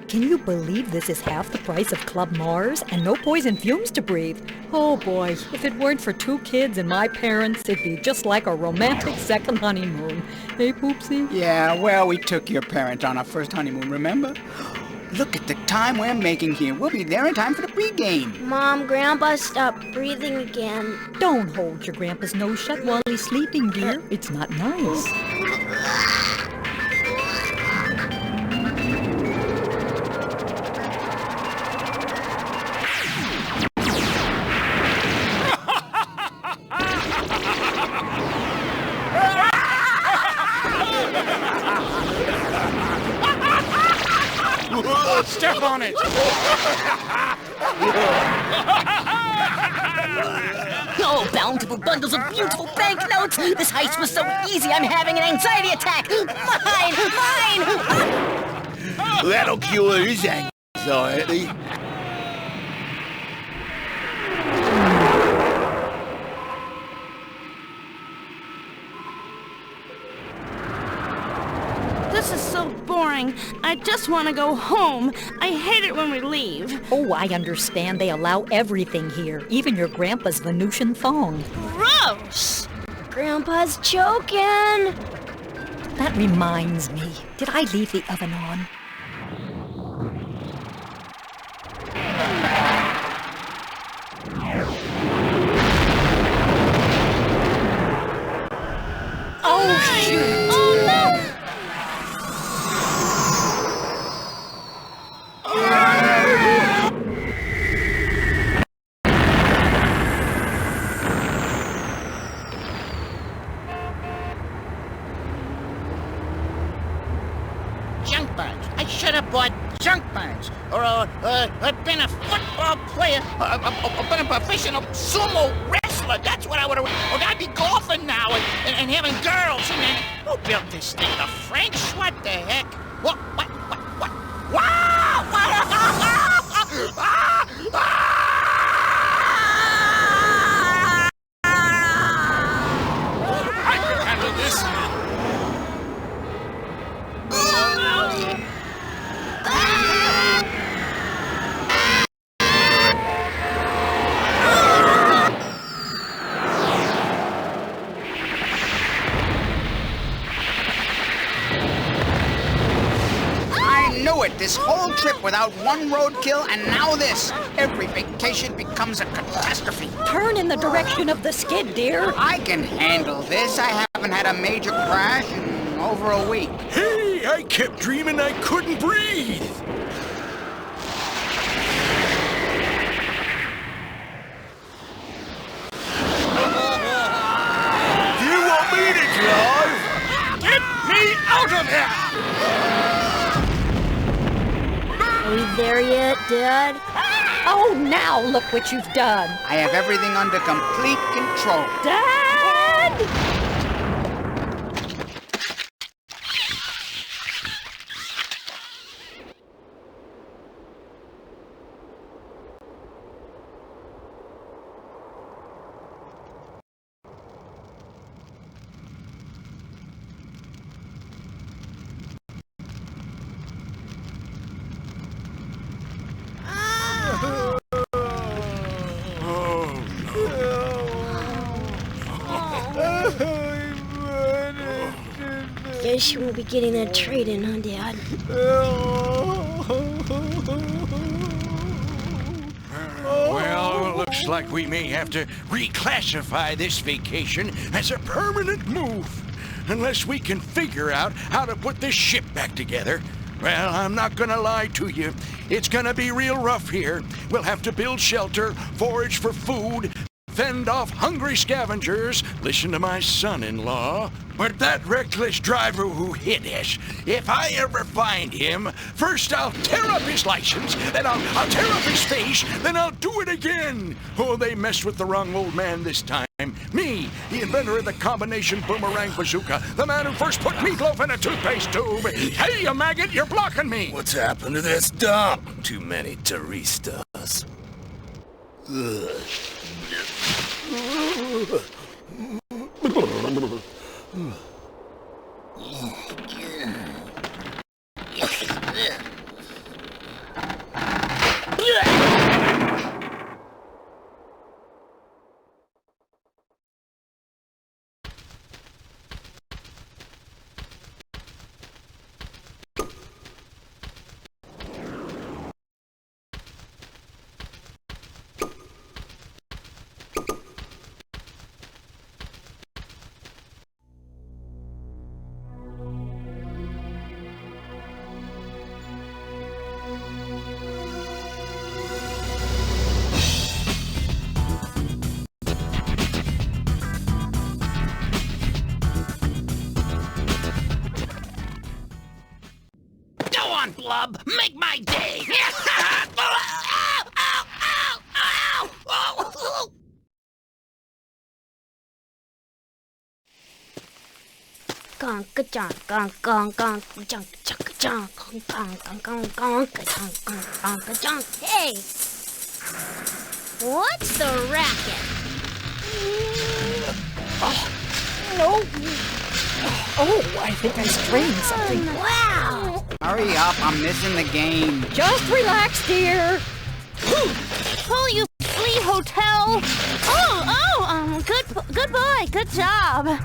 Can you believe this is half the price of Club Mars and no poison fumes to breathe? Oh boy, if it weren't for 2 kids and my parents, it'd be just like a romantic second honeymoon. Hey, Poopsie? Yeah, well, we took your parents on our first honeymoon, remember? Look at the time we're making here. We'll be there in time for the pregame. Mom, Grandpa stopped breathing again. Don't hold your grandpa's nose shut while he's sleeping, dear. It's not nice. Step on it! Oh, bountiful bundles of beautiful banknotes! This heist was so easy, I'm having an anxiety attack! Mine! That'll cure his anxiety. This is so boring. I just want to go home. I hate it when we leave. Oh, I understand they allow everything here, even your grandpa's Venusian thong. Gross! Grandpa's choking. That reminds me, did I leave the oven on? Oh, shoot! Oh, no! Junk bonds. I should have bought junk bonds. Or been a football player. Been a professional sumo wrestler. That's what I would have. Or I'd be golfing now and having girls. And then, who built this thing? The French? What the heck? What? Wow! I can handle this. This whole trip without one roadkill, and now this. Every vacation becomes a catastrophe. Turn in the direction of the skid, dear. I can handle this. I haven't had a major crash in over a week. Hey, I kept dreaming I couldn't breathe. Do you want me to drive? Get me out of here! Are we there yet, Dad? Oh, now look what you've done. I have everything under complete control. Dad! Guess you won't be getting that trade-in, huh, Dad? Well, it looks like we may have to reclassify this vacation as a permanent move. Unless we can figure out how to put this ship back together. Well, I'm not gonna lie to you. It's gonna be real rough here. We'll have to build shelter, forage for food, fend off hungry scavengers, listen to my son-in-law. But that reckless driver who hit us, if I ever find him, first I'll tear up his license, then I'll tear up his face, then I'll do it again. Oh, they messed with the wrong old man this time. Me, the inventor of the combination boomerang bazooka, the man who first put meatloaf in a toothpaste tube. Hey, you maggot, you're blocking me. What's happened to this dump? Too many touristas. Ugh. on, Blub. Make my day. Ow, ow, ow, ow, ow. Gonk a jonk, gonk, gonk, gonk, jonk, jonk, jonk, gonk, gonk, gonk, gonk, gonk, gonk, gonk, gonk, jonk. Hey! What's the racket? No. Oh, I think I strained something. Wow! Hurry up, I'm missing the game. Just relax, dear. Pull, you flea hotel! Good boy, good job.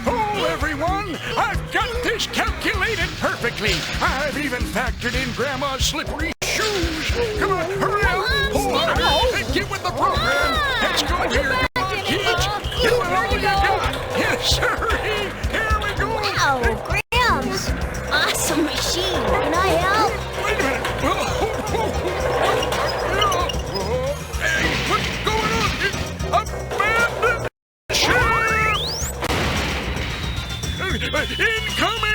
Oh, everyone! I've got this calculated perfectly. I've even factored in Grandma's slippery shoes. Come on, hurry up! Pull harder and get with the program. Let's go here, come on, kids. Give it all you got. Yes, sir. Here we go. Wow, Grams! Awesome machine. Can I help? Wait a minute. Hey, what's going on? Abandon ship! Incoming!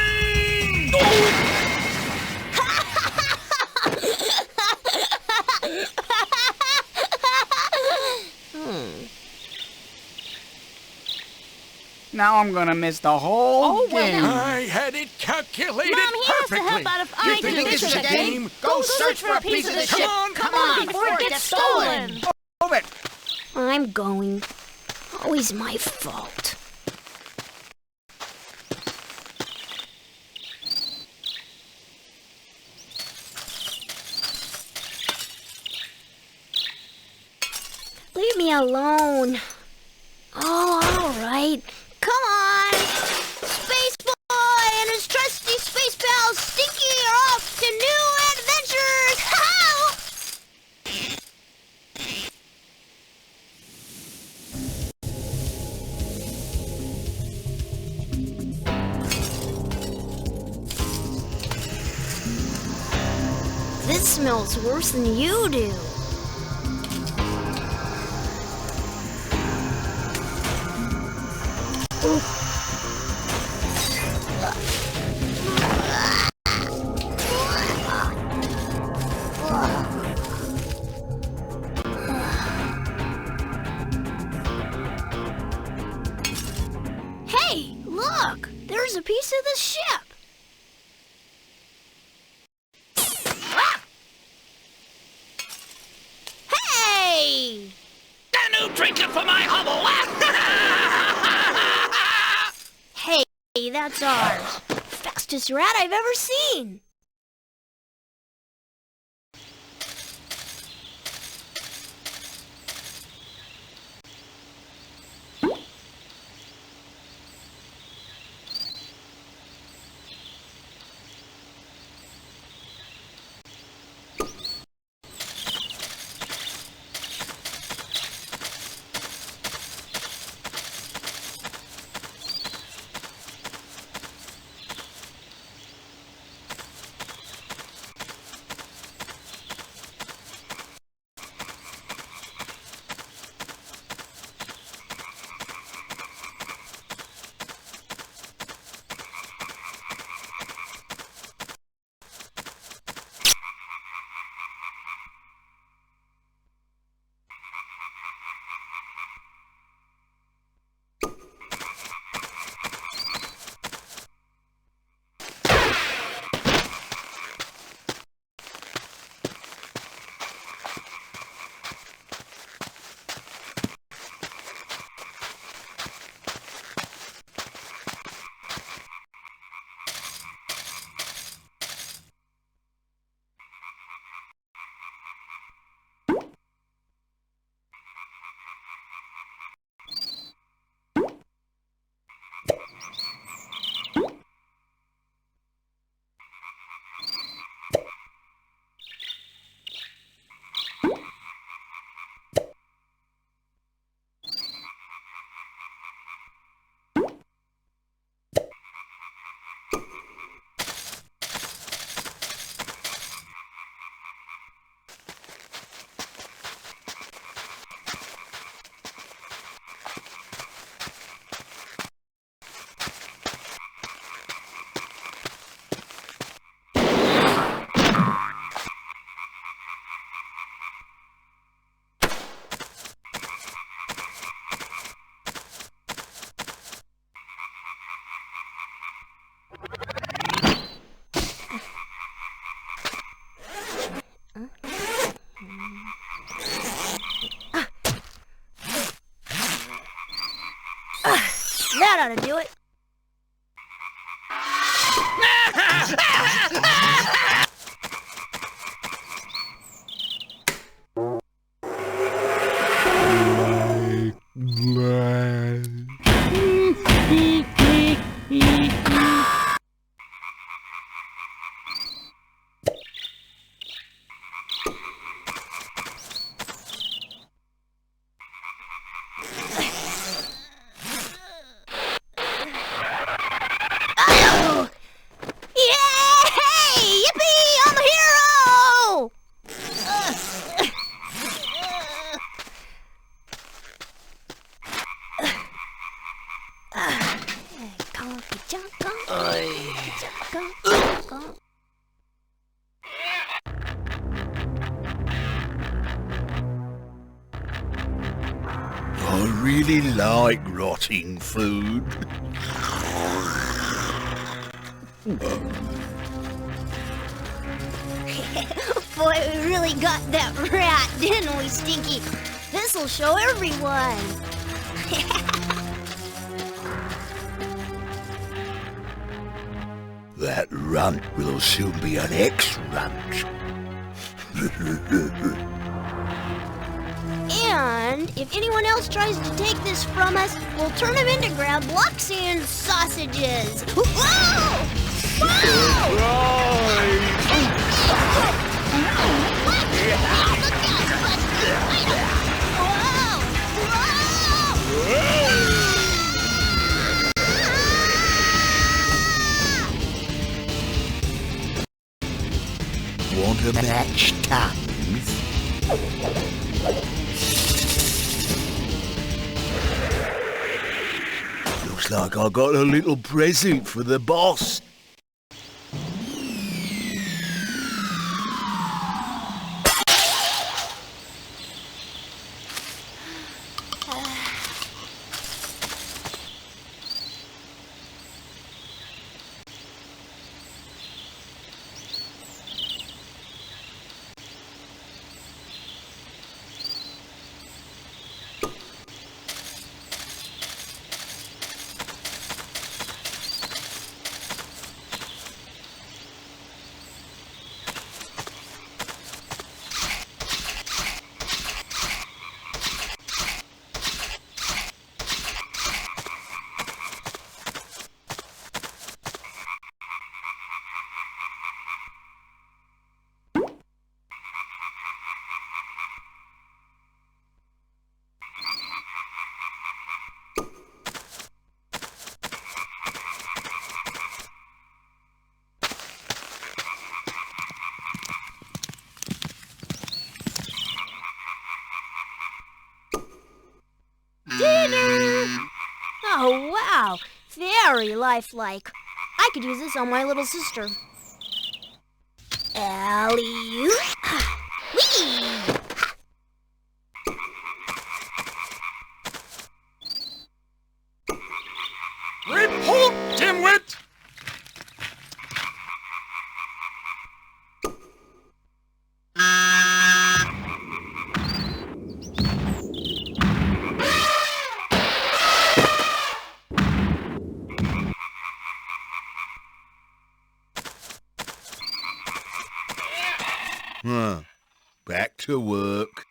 Now I'm gonna miss the whole game. I had it calculated Mom, he has to perfectly. help out if You I think do this is a game? Go search for a piece of the ship. Come on, before it gets stolen. Move it. I'm going. Always my fault. Leave me alone. Oh, all right. Come on. Space Boy and his trusty space pal Stinky are off to new adventures. Ha! This smells worse than you do. Hey, look! There's a piece of the ship. Hey! A new trinket for my hovel. Hey, that's ours. Fastest rat I've ever seen. That ought to do it. I really like rotting food. Boy, we really got that rat, didn't we, Stinky? This'll show everyone. That runt will soon be an ex-runt. And if anyone else tries to take this from us, we'll turn them into ground blocks and sausages. Whoa! Want a match, Tums? Looks like I got a little present for the boss. Dinner! Oh, wow. Very lifelike. I could use this on my little sister. Alley-oop. Whee! Report, dimwit! Back to work.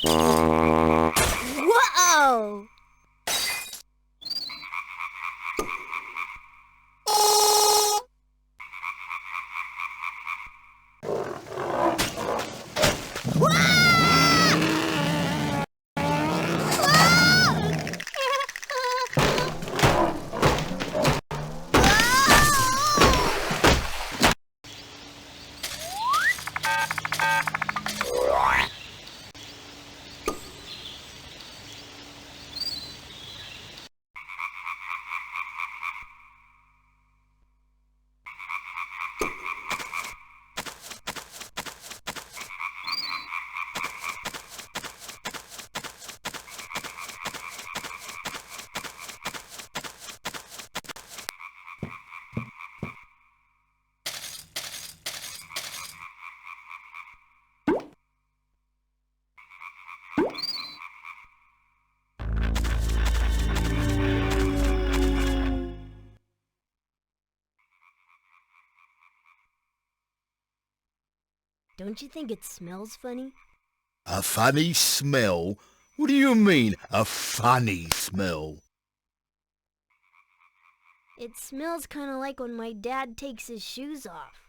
Whoa! Whoa! Don't you think it smells funny? A funny smell? What do you mean, a funny smell? It smells kind of like when my dad takes his shoes off.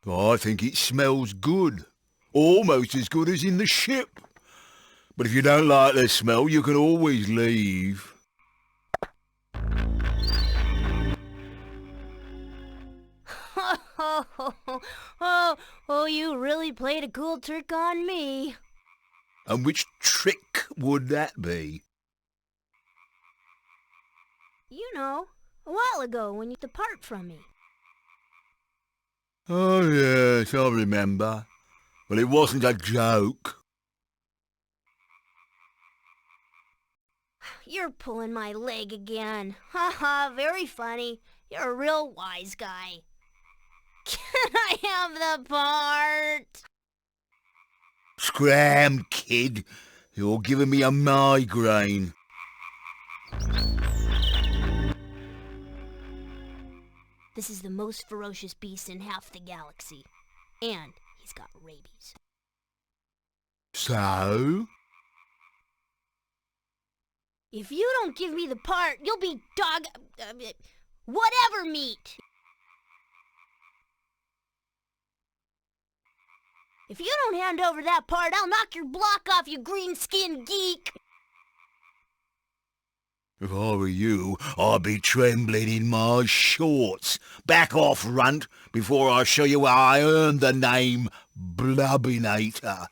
I think it smells good. Almost as good as in the ship. But if you don't like the smell, you can always leave. Oh, you really played a cool trick on me. And which trick would that be? You know, a while ago when you took the part from me. Oh yes, I remember. Well, it wasn't a joke. You're pulling my leg again. Haha, very funny. You're a real wise guy. Can I have the part? Scram, kid. You're giving me a migraine. This is the most ferocious beast in half the galaxy. And he's got rabies. So? If you don't give me the part, you'll be whatever meat. If you don't hand over that part, I'll knock your block off, you green-skinned geek. If I were you, I'd be trembling in my shorts. Back off, runt, before I show you how I earned the name Blubbinator.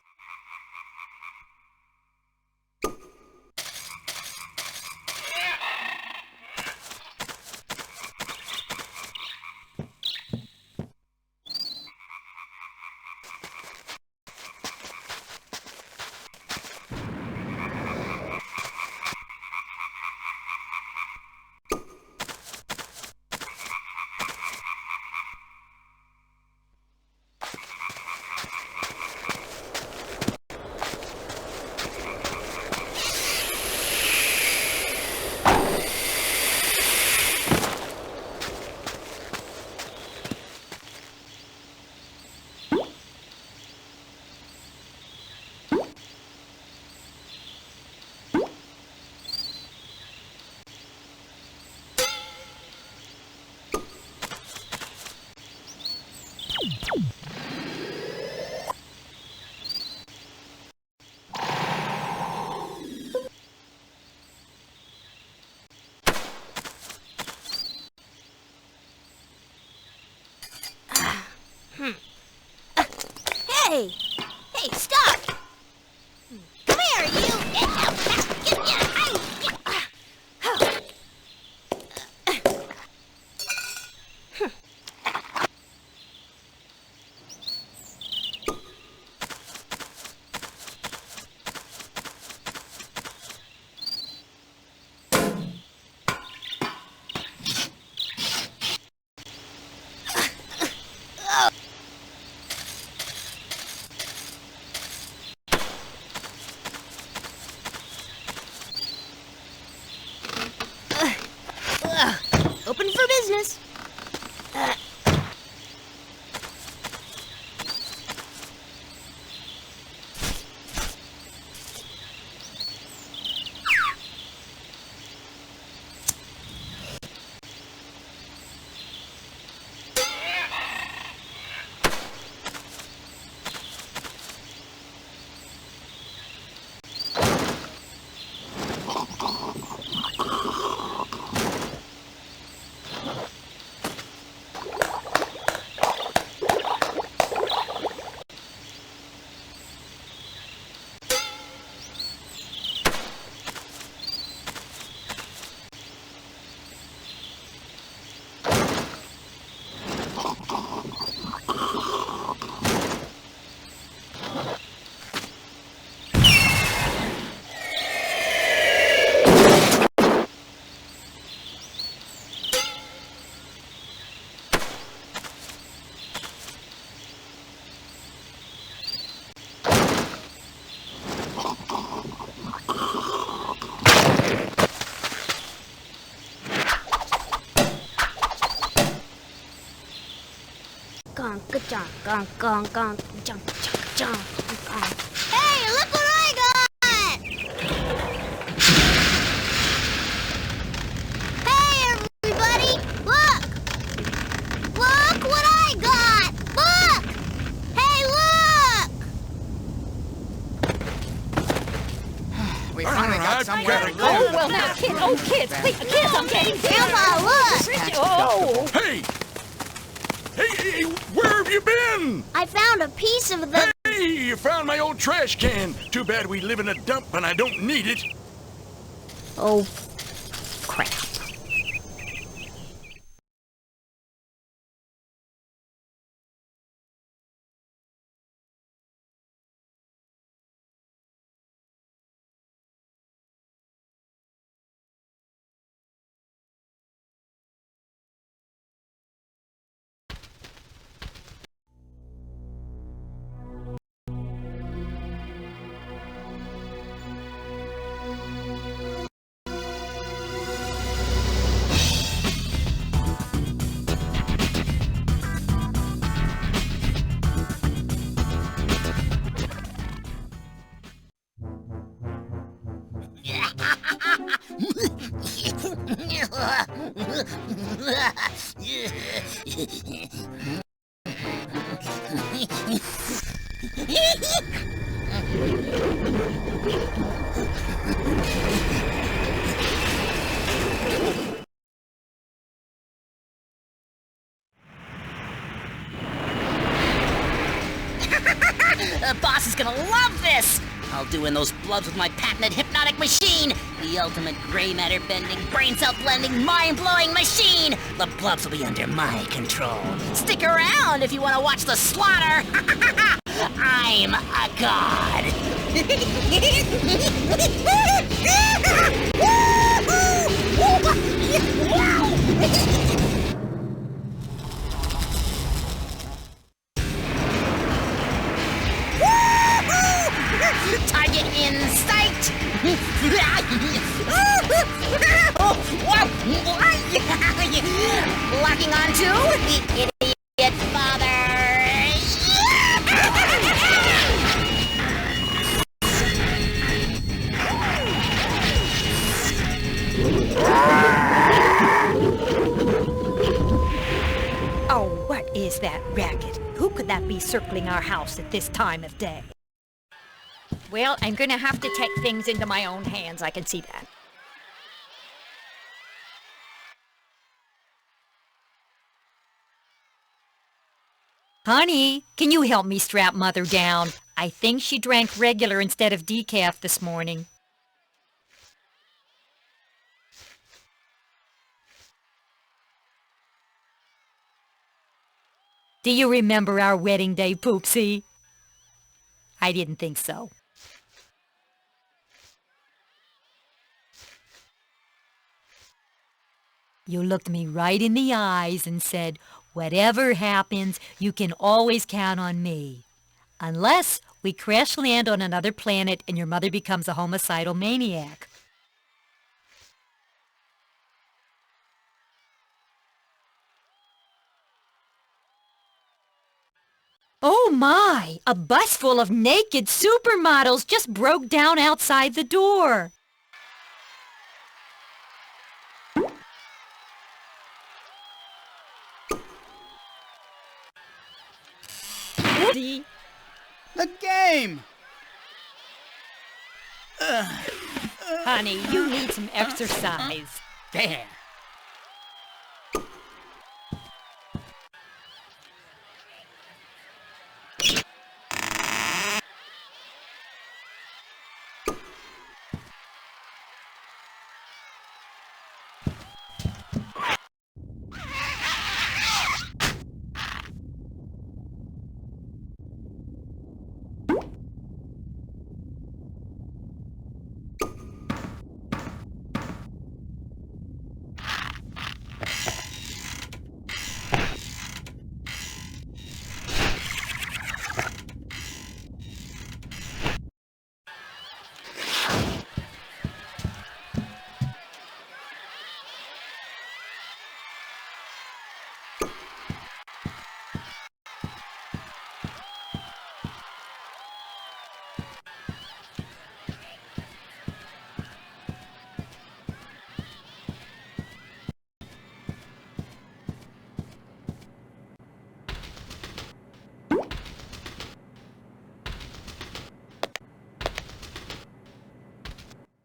Hey! Hey, stop! Come here, you! Open for business. Hey, look what I got! Hey, everybody! Look! Look what I got! Look! Hey, look! We finally got somewhere to go. Oh, well, now, kids, please, kids, I'm getting Grandpa, look! Oh! Hey! Hey, where have you been? I found a piece of the... Hey, you found my old trash can. Too bad we live in a dump and I don't need it. Oh, crap. Boss is gonna love this! I'll do in those blubs with my patented hypnotic machine! The ultimate gray matter bending, brain cell blending, mind-blowing machine! The blubs will be under my control. Stick around if you want to watch the slaughter! I'm a god! Target in sight! Locking onto the idiot father! Oh, what is that racket? Who could that be circling our house at this time of day? Well, I'm gonna have to take things into my own hands, I can see that. Honey, can you help me strap Mother down? I think she drank regular instead of decaf this morning. Do you remember our wedding day, Poopsie? I didn't think so. You looked me right in the eyes and said, whatever happens, you can always count on me. Unless we crash land on another planet and your mother becomes a homicidal maniac. Oh my! A bus full of naked supermodels just broke down outside the door. The game! Honey, you need some exercise. There.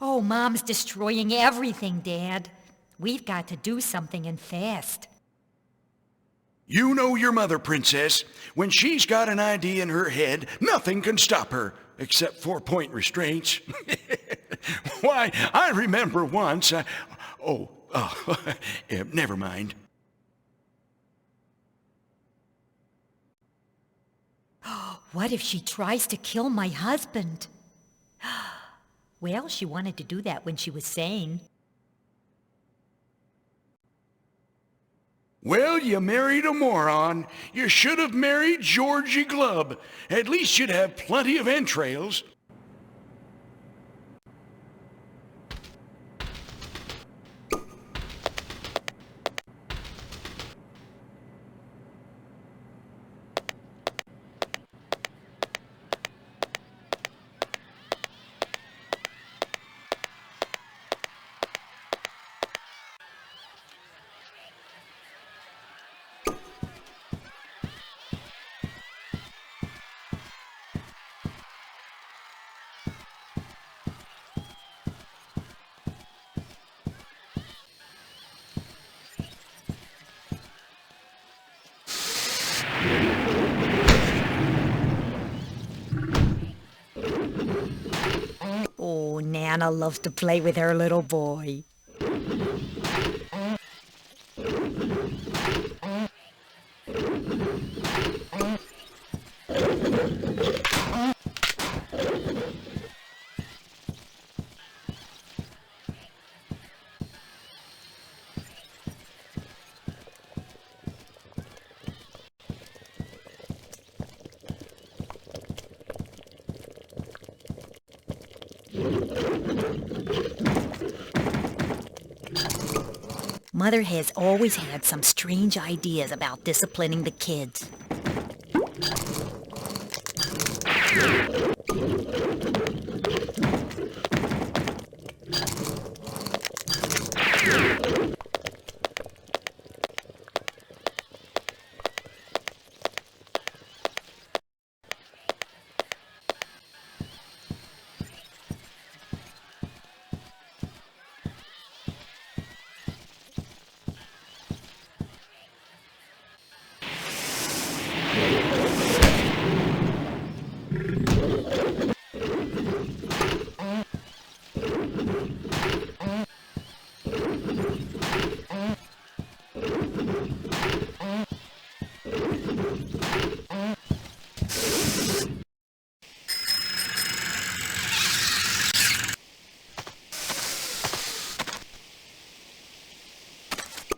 Oh, Mom's destroying everything, Dad. We've got to do something and fast. You know your mother, Princess. When she's got an idea in her head, nothing can stop her, except 4-point restraints. Why, I remember once, never mind. What if she tries to kill my husband? Well, she wanted to do that when she was sane. Well, you married a moron. You should have married Georgie Glubb. At least you'd have plenty of entrails. Oh, Nana loves to play with her little boy. Mother has always had some strange ideas about disciplining the kids.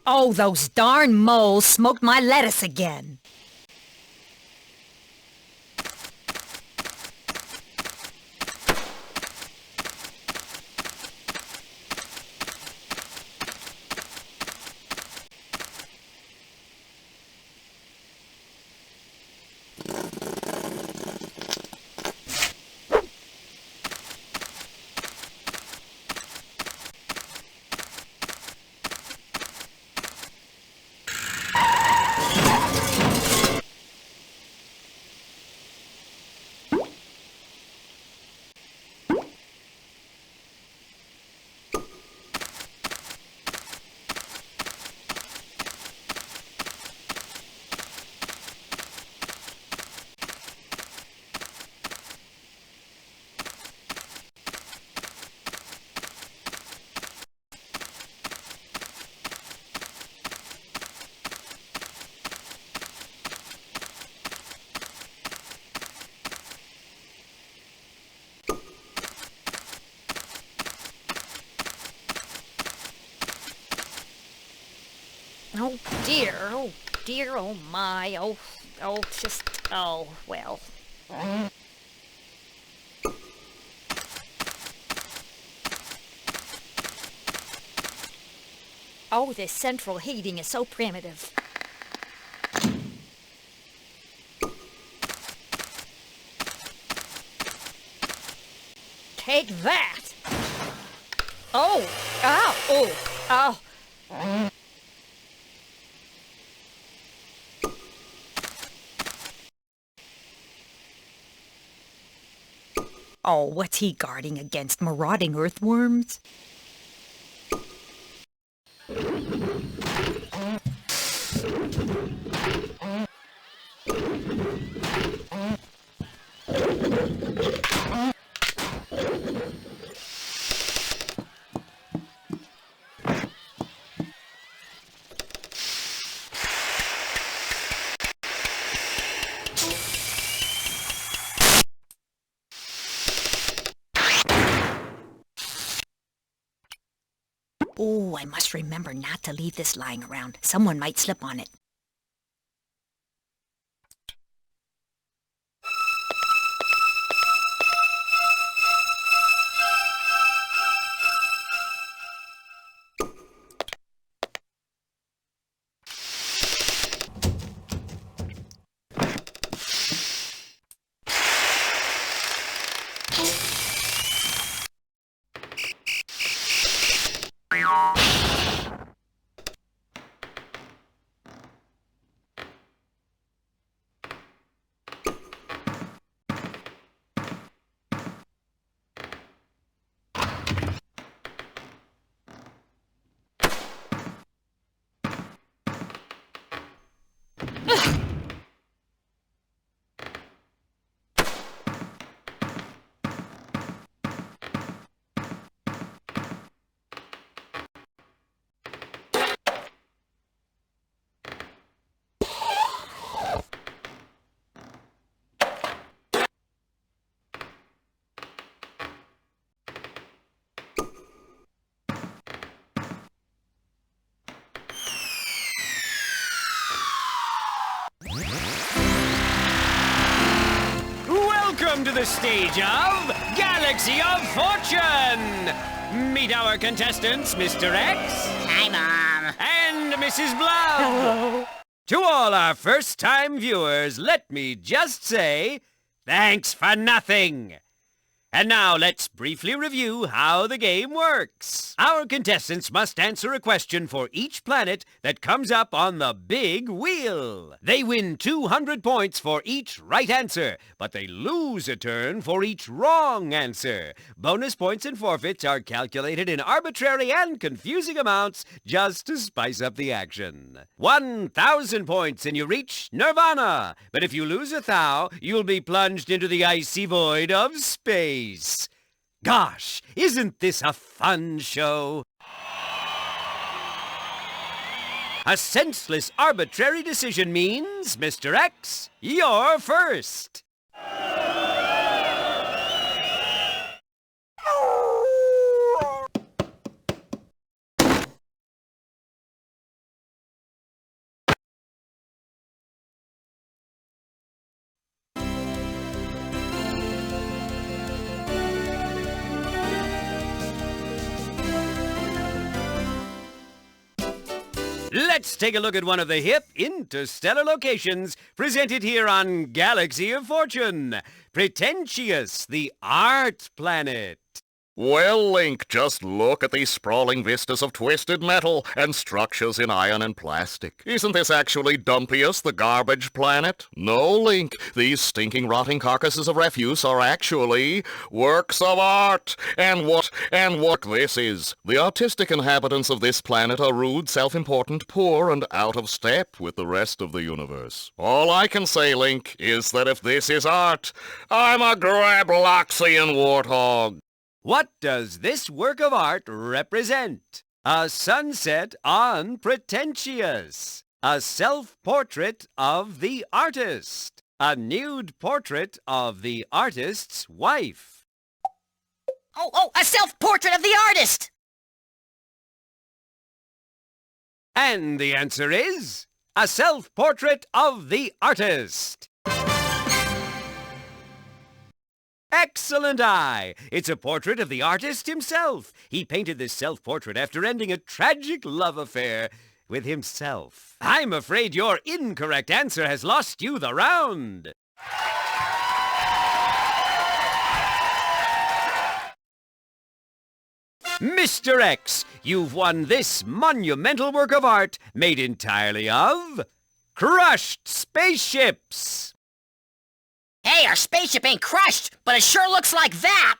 Oh, those darn moles smoked my lettuce again. Oh dear, oh my, well. Oh, this central heating is so primitive. Take that! Oh, oh. Oh, what's he guarding against? Marauding earthworms? Oh, I must remember not to leave this lying around. Someone might slip on it. Welcome to the stage of Galaxy of Fortune! Meet our contestants, Mr. X Hi, Mom. and Mrs. Blob. Hello. To all our first-time viewers, let me just say, thanks for nothing. And now let's briefly review how the game works. Our contestants must answer a question for each planet that comes up on the big wheel. They win 200 points for each right answer, but they lose a turn for each wrong answer. Bonus points and forfeits are calculated in arbitrary and confusing amounts just to spice up the action. 1,000 points and you reach Nirvana, but if you lose 1,000, you'll be plunged into the icy void of space. Gosh, isn't this a fun show? A senseless, arbitrary decision means, Mr. X, you're first. Let's take a look at one of the hip interstellar locations presented here on Galaxy of Fortune. Pretentious, the art planet. Well, Link, just look at these sprawling vistas of twisted metal and structures in iron and plastic. Isn't this actually Dumpius, the garbage planet? No, Link, these stinking, rotting carcasses of refuse are actually works of art. And what this is. The artistic inhabitants of this planet are rude, self-important, poor, and out of step with the rest of the universe. All I can say, Link, is that if this is art, I'm a Grabloxian warthog. What does this work of art represent? A sunset on Pretentious. A self-portrait of the artist. A nude portrait of the artist's wife. Oh, a self-portrait of the artist! And the answer is a self-portrait of the artist. Excellent eye! It's a portrait of the artist himself. He painted this self-portrait after ending a tragic love affair with himself. I'm afraid your incorrect answer has lost you the round. Mr. X, you've won this monumental work of art made entirely of crushed spaceships. Hey, our spaceship ain't crushed, but it sure looks like that!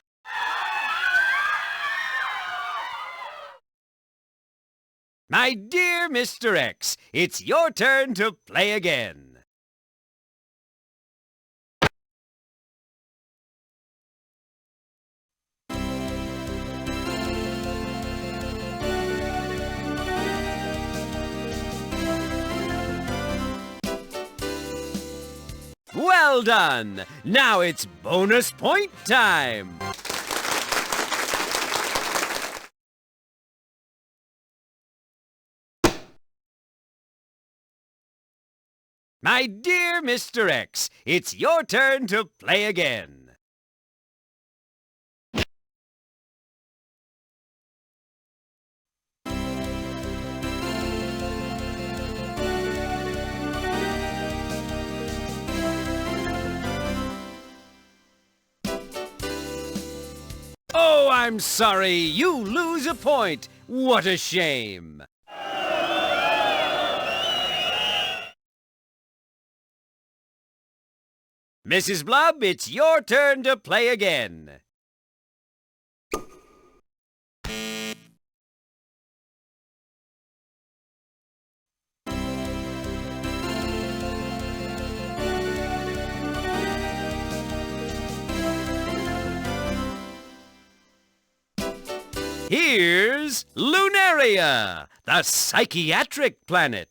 My dear Mr. X, it's your turn to play again. Well done! Now it's bonus point time! My dear Mr. X, it's your turn to play again. Oh, I'm sorry. You lose a point. What a shame. Mrs. Blub, it's your turn to play again. Here's Lunaria, the psychiatric planet.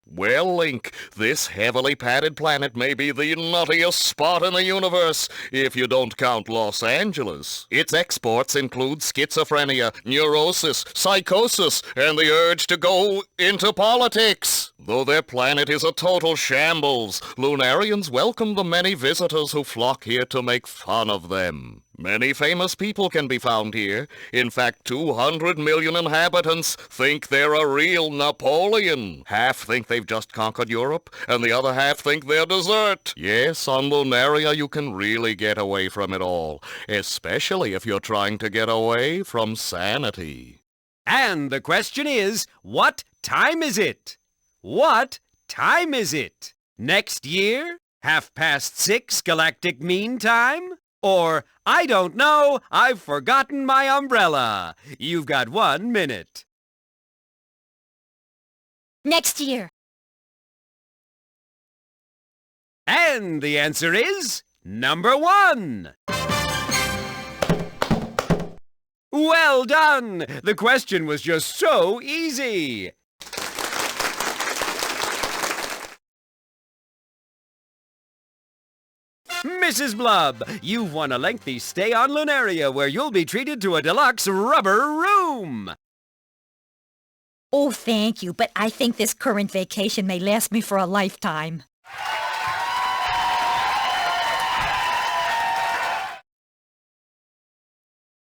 Well, Link, this heavily padded planet may be the nuttiest spot in the universe, if you don't count Los Angeles. Its exports include schizophrenia, neurosis, psychosis, and the urge to go into politics. Though their planet is a total shambles, Lunarians welcome the many visitors who flock here to make fun of them. Many famous people can be found here. In fact, 200 million inhabitants think they're a real Napoleon. Half think they've just conquered Europe, and the other half think they're dessert. Yes, on Lunaria you can really get away from it all, especially if you're trying to get away from sanity. And the question is, what time is it? What time is it? Next year? 6:30 galactic mean time? Or, I don't know, I've forgotten my umbrella. You've got 1 minute. Next year. And the answer is number 1. Well done! The question was just so easy. Mrs. Blub, you've won a lengthy stay on Lunaria where you'll be treated to a deluxe rubber room. Oh, thank you, but I think this current vacation may last me for a lifetime.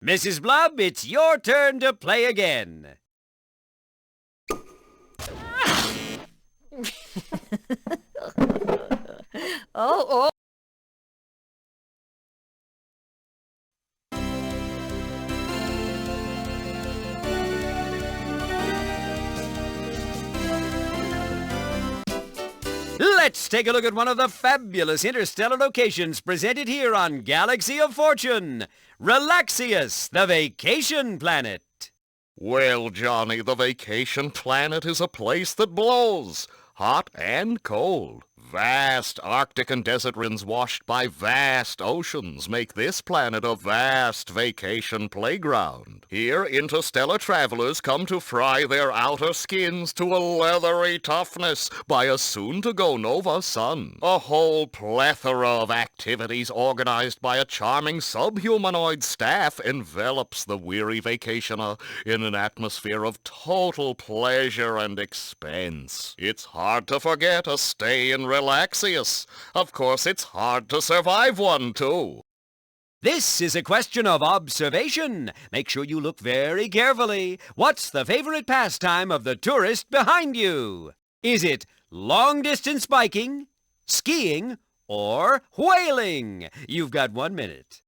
Mrs. Blub, it's your turn to play again. Oh. Let's take a look at one of the fabulous interstellar locations presented here on Galaxy of Fortune. Relaxius, the vacation planet. Well, Johnny, the vacation planet is a place that blows. Hot and cold. Vast Arctic and desert winds washed by vast oceans make this planet a vast vacation playground. Here, interstellar travelers come to fry their outer skins to a leathery toughness by a soon-to-go nova sun. A whole plethora of activities organized by a charming subhumanoid staff envelops the weary vacationer in an atmosphere of total pleasure and expense. It's hard to forget a stay in Relaxius. Of course, it's hard to survive one, too. This is a question of observation. Make sure you look very carefully. What's the favorite pastime of the tourist behind you? Is it long-distance biking, skiing, or whaling? You've got 1 minute.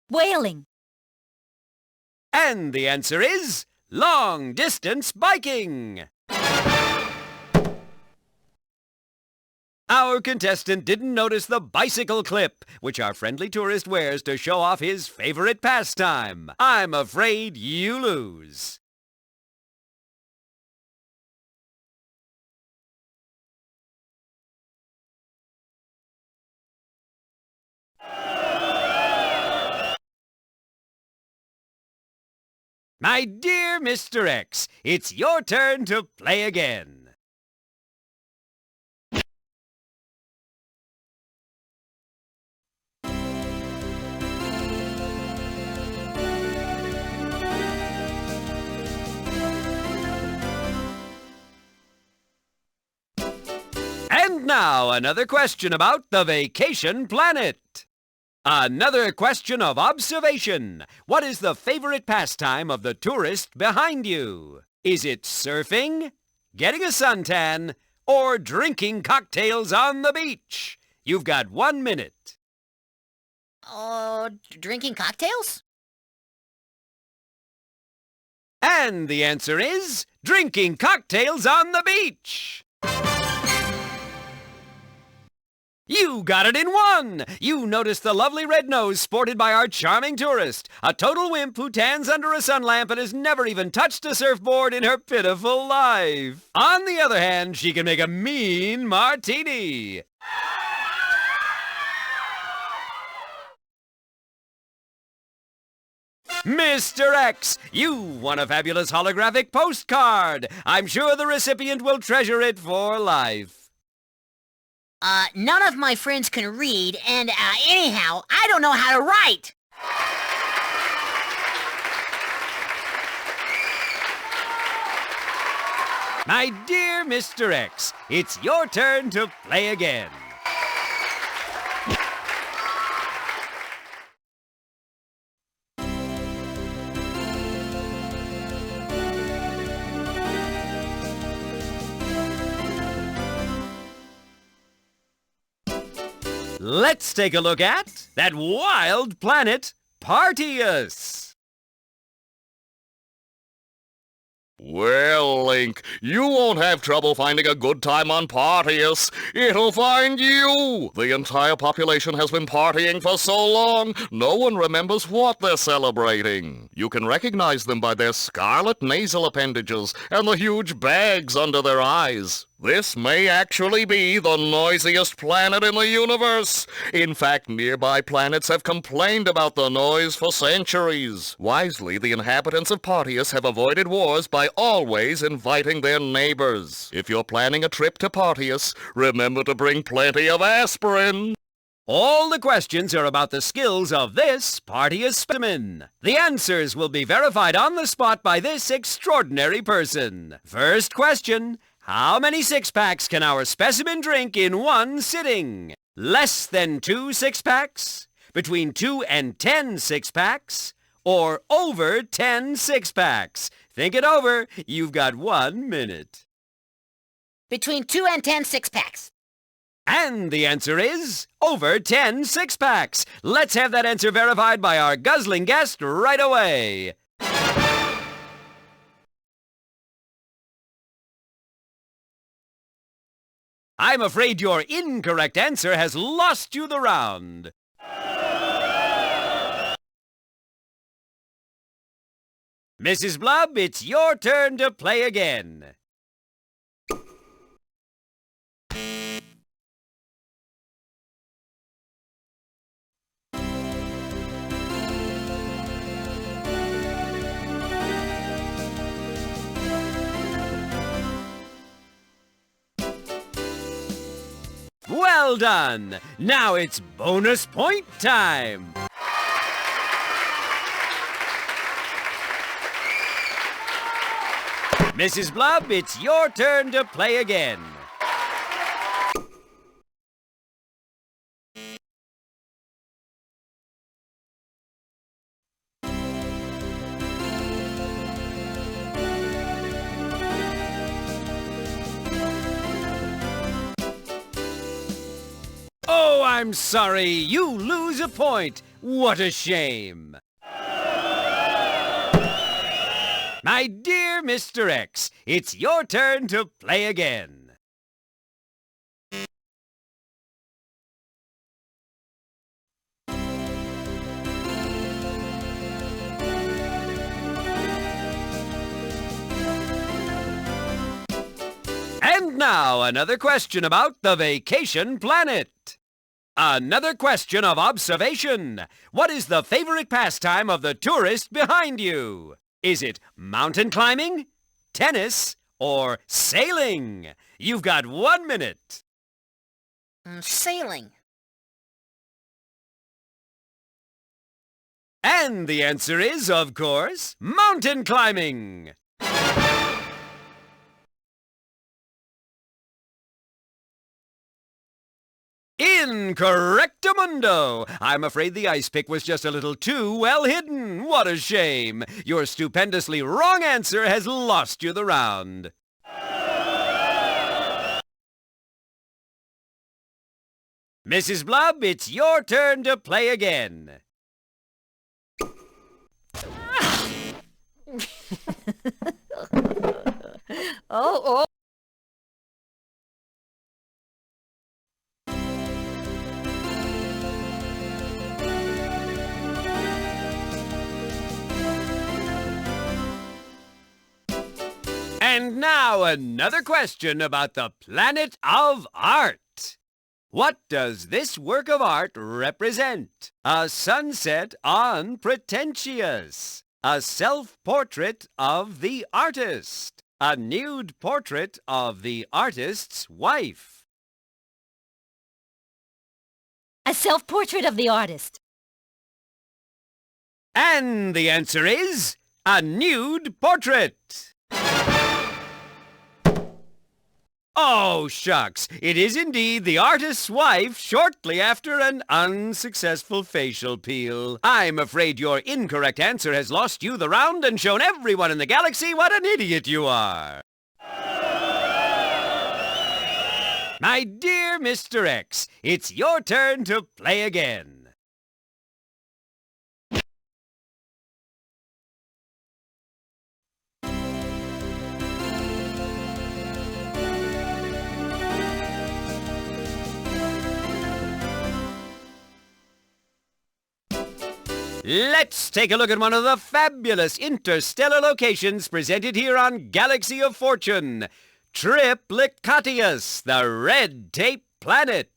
Whaling. And the answer is long-distance biking. Our contestant didn't notice the bicycle clip, which our friendly tourist wears to show off his favorite pastime. I'm afraid you lose. My dear Mr. X, it's your turn to play again. And now, another question about the vacation planet. Another question of observation. What is the favorite pastime of the tourist behind you? Is it surfing, getting a suntan, or drinking cocktails on the beach? You've got 1 minute. Drinking cocktails? And the answer is drinking cocktails on the beach. You got it in 1! You noticed the lovely red nose sported by our charming tourist, a total wimp who tans under a sun lamp and has never even touched a surfboard in her pitiful life. On the other hand, she can make a mean martini. Mr. X, you won a fabulous holographic postcard. I'm sure the recipient will treasure it for life. None of my friends can read, and, anyhow, I don't know how to write. My dear Mr. X, it's your turn to play again. Let's take a look at that wild planet, Partius. Well, Link, you won't have trouble finding a good time on Partius. It'll find you. The entire population has been partying for so long, no one remembers what they're celebrating. You can recognize them by their scarlet nasal appendages and the huge bags under their eyes. This may actually be the noisiest planet in the universe. In fact, nearby planets have complained about the noise for centuries. Wisely, the inhabitants of Partius have avoided wars by always inviting their neighbors. If you're planning a trip to Partius, remember to bring plenty of aspirin. All the questions are about the skills of this Partius specimen. The answers will be verified on the spot by this extraordinary person. First question. How many six-packs can our specimen drink in one sitting? Less than 2 six-packs? Between 2 and 10 six-packs? Or over 10 six-packs? Think it over. You've got 1 minute. Between 2 and 10 six-packs. And the answer is over 10 six-packs. Let's have that answer verified by our guzzling guest right away. I'm afraid your incorrect answer has lost you the round. Mrs. Blub, it's your turn to play again. Well done! Now it's bonus point time! Mrs. Blub, it's your turn to play again. Oh, I'm sorry. You lose a point. What a shame. My dear Mr. X, it's your turn to play again. And now, another question about the vacation planet. Another question of observation. What is the favorite pastime of the tourist behind you? Is it mountain climbing, tennis, or sailing? You've got 1 minute. Sailing. And the answer is, of course, mountain climbing. Incorrectamundo! I'm afraid the ice pick was just a little too well hidden. What a shame. Your stupendously wrong answer has lost you the round. Mrs. Blub, it's your turn to play again. Oh. And now another question about the planet of art. What does this work of art represent? A sunset on Pretentious. A self-portrait of the artist. A nude portrait of the artist's wife. A self-portrait of the artist. And the answer is a nude portrait. Oh, shucks. It is indeed the artist's wife shortly after an unsuccessful facial peel. I'm afraid your incorrect answer has lost you the round and shown everyone in the galaxy what an idiot you are. My dear Mr. X, it's your turn to play again. Let's take a look at one of the fabulous interstellar locations presented here on Galaxy of Fortune. Triplicatius, the red tape planet.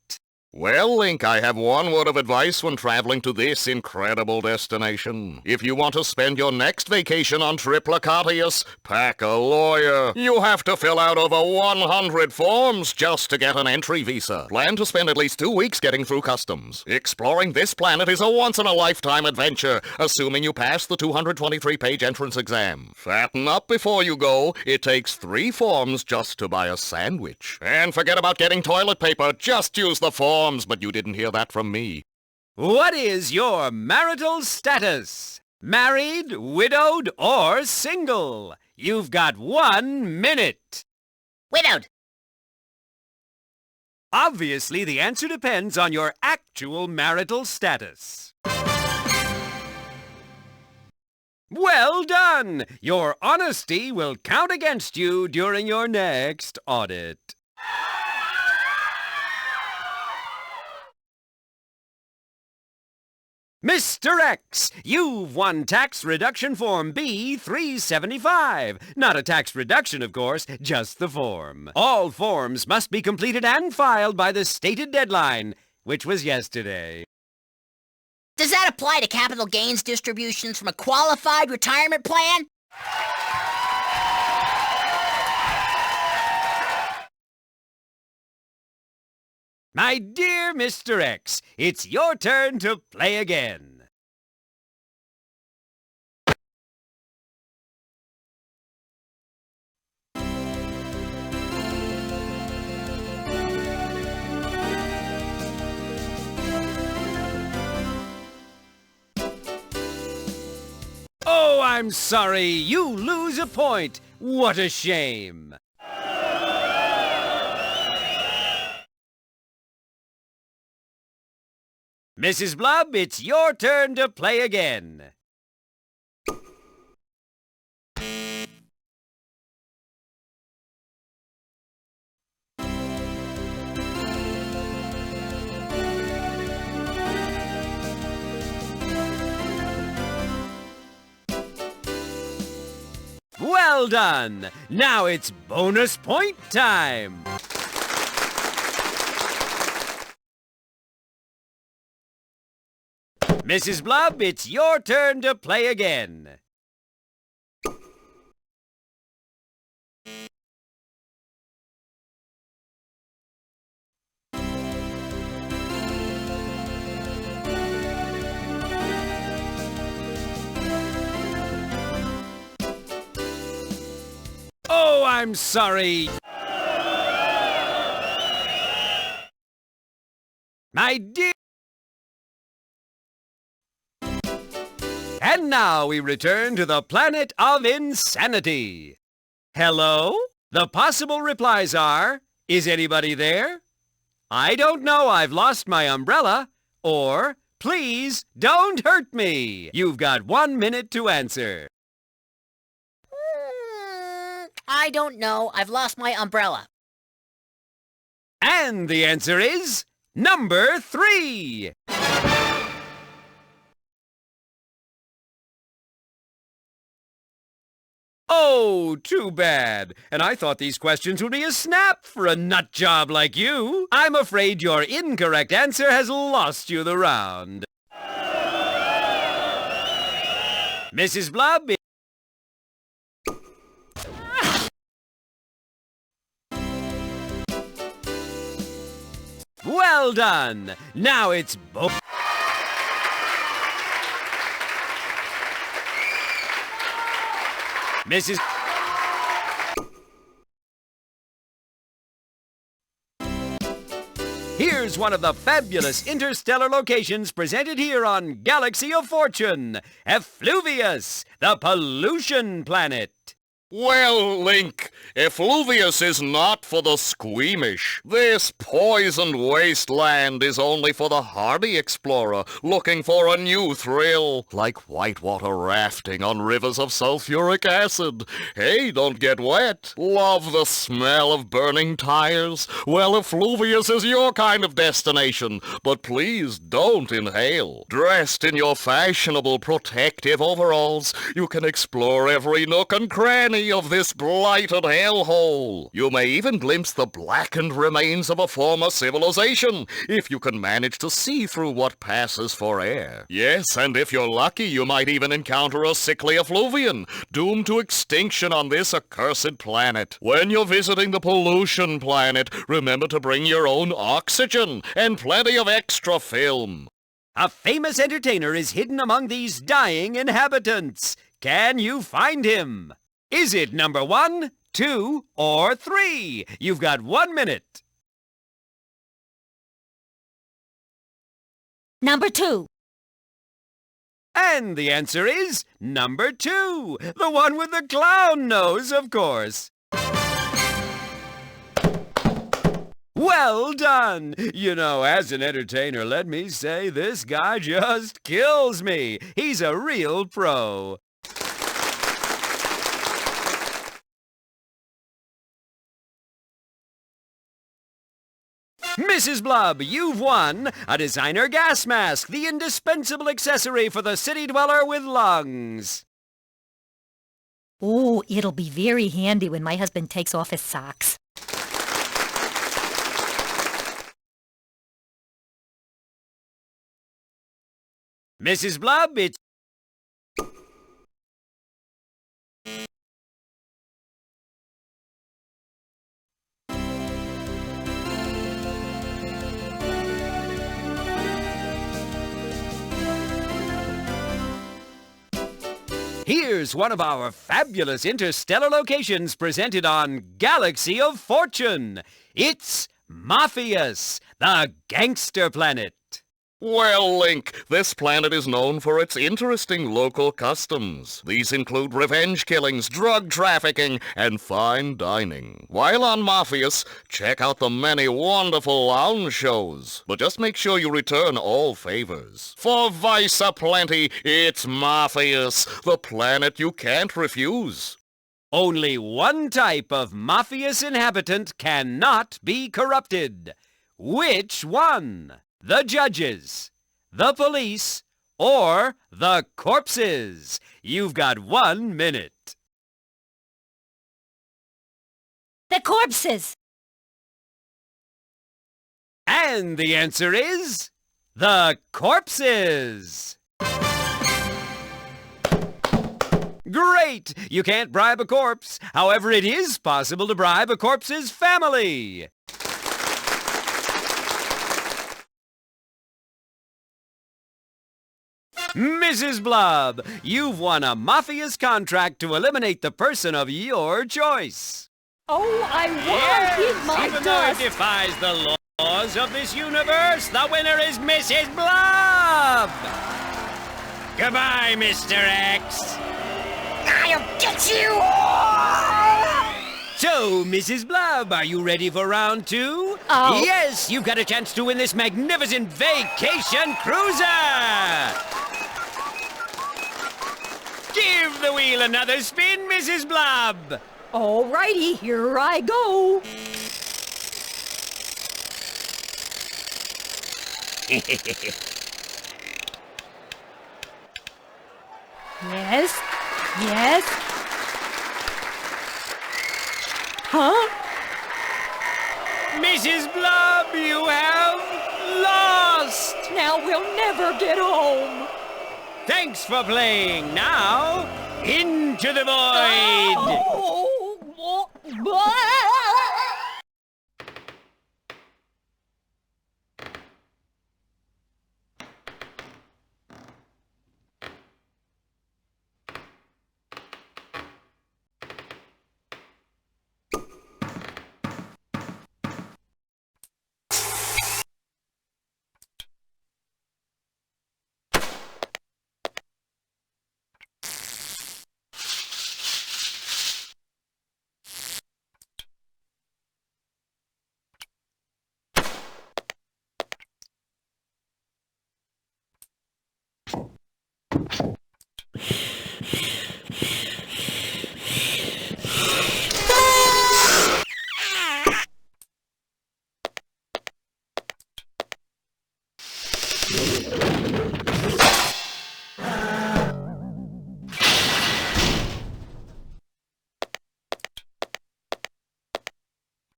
Well, Link, I have one word of advice when traveling to this incredible destination. If you want to spend your next vacation on Triplicatius, pack a lawyer. You have to fill out over 100 forms just to get an entry visa. Plan to spend at least 2 weeks getting through customs. Exploring this planet is a once-in-a-lifetime adventure, assuming you pass the 223-page entrance exam. Fatten up before you go. It takes 3 forms just to buy a sandwich. And forget about getting toilet paper. Just use the form. But you didn't hear that from me. What is your marital status? Married, widowed, or single? You've got 1 minute. Widowed. Obviously, the answer depends on your actual marital status. Well done! Your honesty will count against you during your next audit. Mr. X, you've won Tax Reduction Form B-375. Not a tax reduction, of course, just the form. All forms must be completed and filed by the stated deadline, which was yesterday. Does that apply to capital gains distributions from a qualified retirement plan? My dear Mr. X, it's your turn to play again. Oh, I'm sorry. You lose a point. What a shame. Mrs. Blub, it's your turn to play again. Well done! Now it's bonus point time! Mrs. Blub, it's your turn to play again. Oh, I'm sorry. My dear... And now we return to the planet of insanity. Hello? The possible replies are, is anybody there? I don't know, I've lost my umbrella. Or, please don't hurt me. You've got 1 minute to answer. I don't know. I've lost my umbrella. And the answer is number 3. Oh, too bad. And I thought these questions would be a snap for a nut job like you. I'm afraid your incorrect answer has lost you the round. Mrs. Blub. Well done. Now it's both. Mrs. Here's one of the fabulous interstellar locations presented here on Galaxy of Fortune. Effluvius, the pollution planet. Well, Link, Effluvius is not for the squeamish. This poisoned wasteland is only for the hardy explorer looking for a new thrill, like whitewater rafting on rivers of sulfuric acid. Hey, don't get wet. Love the smell of burning tires? Well, Effluvius is your kind of destination, but please don't inhale. Dressed in your fashionable protective overalls, you can explore every nook and cranny of this blighted hellhole. You may even glimpse the blackened remains of a former civilization, if you can manage to see through what passes for air. Yes, and if you're lucky, you might even encounter a sickly effluvian, doomed to extinction on this accursed planet. When you're visiting the pollution planet, remember to bring your own oxygen and plenty of extra film. A famous entertainer is hidden among these dying inhabitants. Can you find him? Is it number 1, 2, or 3? You've got 1 minute. Number 2. And the answer is number 2. The one with the clown nose, of course. Well done! You know, as an entertainer, let me say this guy just kills me. He's a real pro. Mrs. Blub, you've won a designer gas mask, the indispensable accessory for the city dweller with lungs. Oh, it'll be very handy when my husband takes off his socks. Mrs. Blub, it's... Here's one of our fabulous interstellar locations presented on Galaxy of Fortune. It's Mafias, the gangster planet. Well, Link, this planet is known for its interesting local customs. These include revenge killings, drug trafficking, and fine dining. While on Mafias, check out the many wonderful lounge shows. But just make sure you return all favors. For vice aplenty, it's Mafias, the planet you can't refuse. Only one type of Mafias inhabitant cannot be corrupted. Which one? The judges, the police, or the corpses? You've got 1 minute. The corpses! And the answer is the corpses. Great! You can't bribe a corpse. However, it is possible to bribe a corpse's family. Mrs. Blub, you've won a mafia's contract to eliminate the person of your choice. Oh, I won't give my Even though it dust. defies the laws of this universe, the winner is Mrs. Blub! Goodbye, Mr. X. I'll get you! So, Mrs. Blub, are you ready for round two? Oh. Yes, you've got a chance to win this magnificent vacation cruiser! Give the wheel another spin, Mrs. Blub! Alrighty, here I go. Yes, yes. Huh? Mrs. Blub, you have lost! Now we'll never get home. Thanks for playing. Now, into the void! Oh,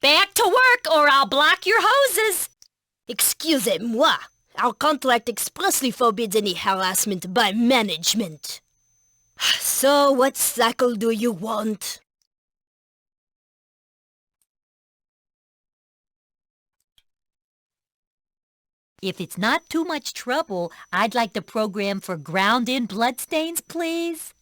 Back to work or I'll block your hoses! Excusez-moi. Our contract expressly forbids any harassment by management. So, what cycle do you want? if it's not too much trouble, I'd like the program for ground-in bloodstains, please.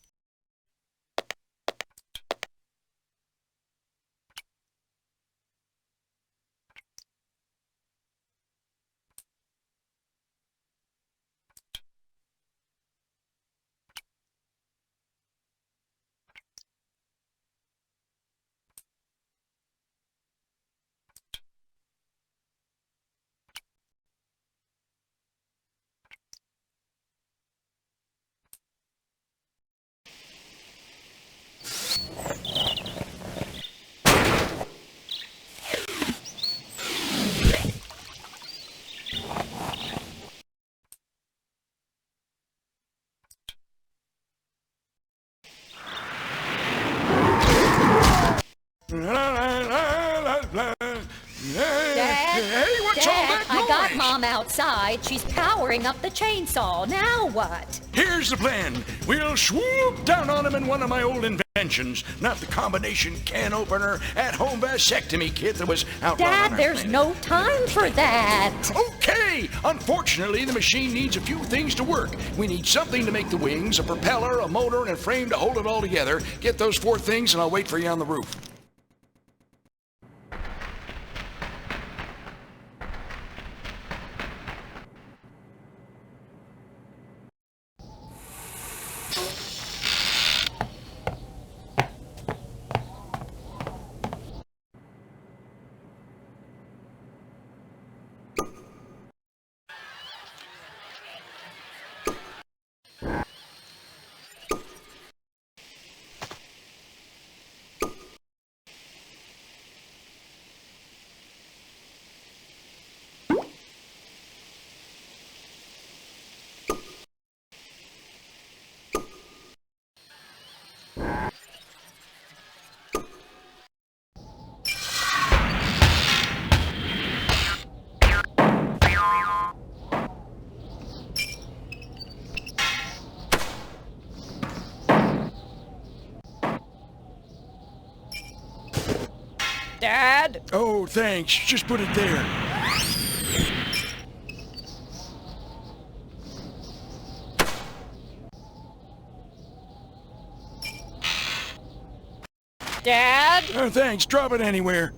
Hey, what's all that I got noise? Mom outside. She's powering up the chainsaw. Now what? Here's the plan. We'll swoop down on him in one of my old inventions, not the combination can opener at-home vasectomy kit that was outlawed on Dad, our there's planet. no time for that. Okay! Unfortunately, the machine needs a few things to work. We need something to make the wings, a propeller, a motor, and a frame to hold it all together. Get those 4 things and I'll wait for you on the roof. Dad? Oh, thanks. Just put it there. Dad? Oh, thanks. Drop it anywhere.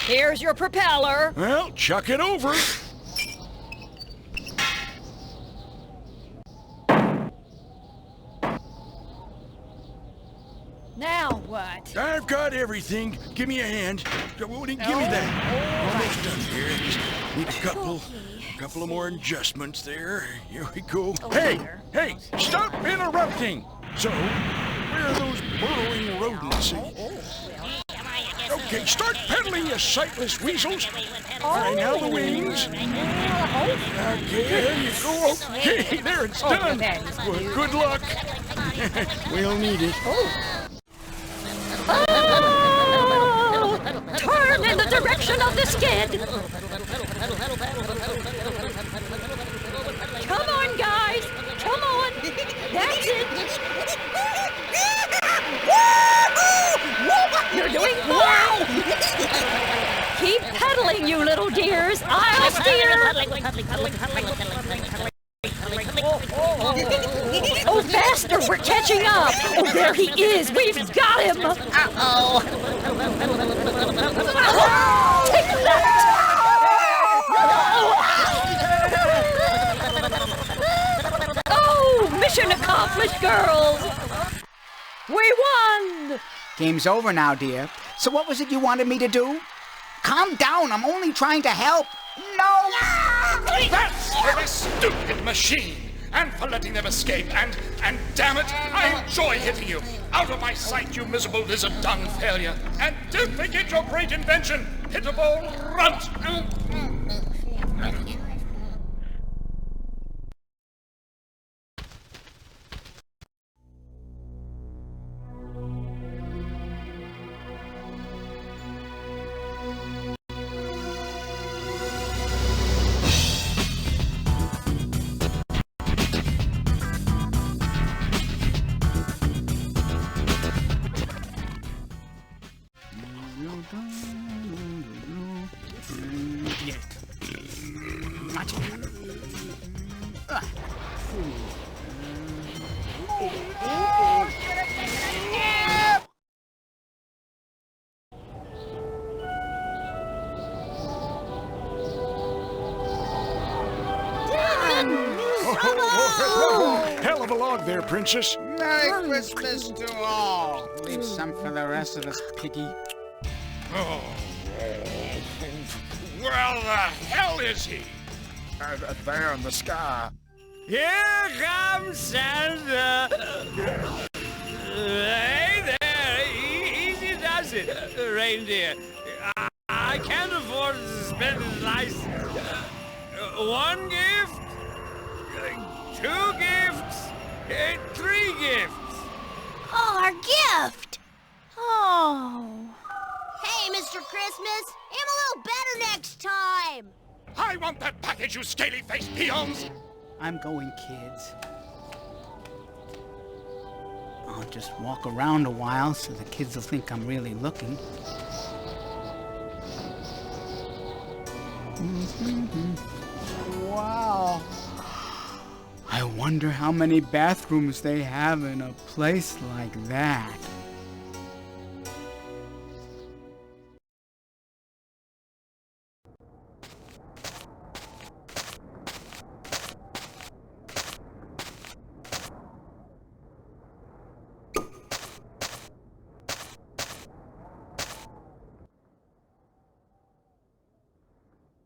Here's your propeller. Well, chuck it over. Now what? I've got everything. Give me a hand. Give me that. Almost done here. Just need a couple of more adjustments there. Here we go. Hey, stop interrupting. So, where are those burrowing rodents? Okay, start pedaling, you sightless weasels. All right, now the wings. Okay, there you go. Okay, there, it's done. Well, good luck. We'll need it. Oh! Turn in the direction of the skid. Come on, guys. Come on. That's it. You're doing well. Keep pedaling, you little dears. I'll steer. Oh, faster! We're catching up! Oh, there he is! We've got him! Uh-oh. Take that! Oh, mission accomplished, girls! We won! Game's over now, dear. So what was it you wanted me to do? Calm down, I'm only trying to help. No! That's for this stupid machine! And for letting them escape, and damn it, I enjoy hitting you! Out of my sight, you miserable lizard-dung failure! And don't forget your great invention, Hittable Runt! Hell of a log there, Princess. Merry Christmas to all. Leave some for the rest of us, Piggy. Oh, where the hell is he? There in the sky. Here comes Santa. Hey there, easy does it, reindeer. I can't afford to suspend his license. One gift, 2 gifts, 3 gifts. Oh, our gift! Oh. Hey, Mr. Christmas, aim a little better next time! I want that package, you scaly-faced peons! I'm going, kids. I'll just walk around a while so the kids will think I'm really looking. Wow. I wonder how many bathrooms they have in a place like that.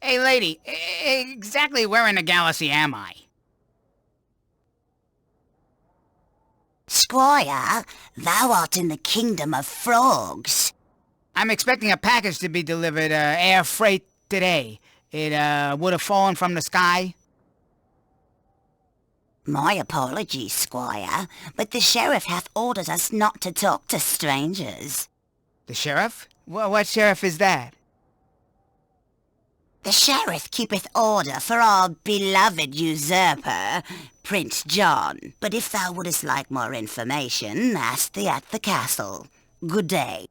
Hey, lady, exactly where in the galaxy am I? Squire, thou art in the kingdom of frogs. I'm expecting a package to be delivered, air freight today. It, would have fallen from the sky? My apologies, Squire, but the sheriff hath ordered us not to talk to strangers. The sheriff? Well, what sheriff is that? The sheriff keepeth order for our beloved usurper, Prince John. But if thou wouldest like more information, ask thee at the castle. Good day.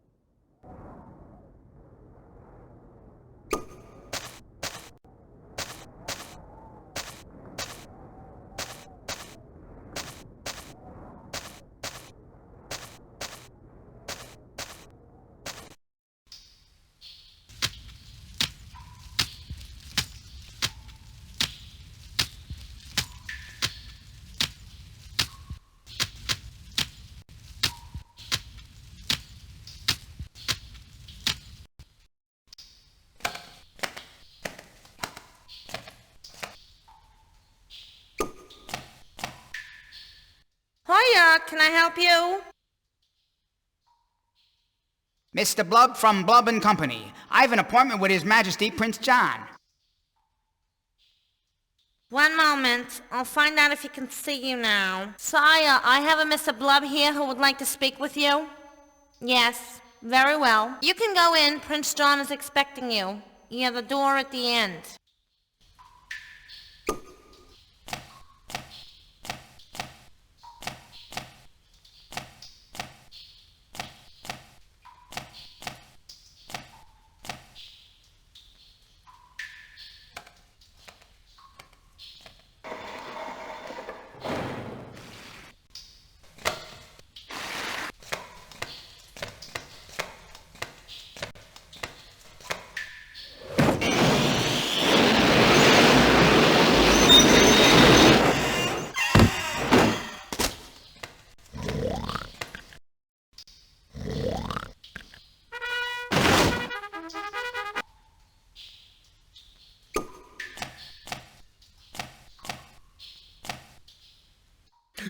Hiya, can I help you? Mr. Blub from Blub and Company. I have an appointment with His Majesty Prince John. One moment. I'll find out if he can see you now. Sire, I have a Mr. Blub here who would like to speak with you. Yes, very well. You can go in. Prince John is expecting you. You have the door at the end.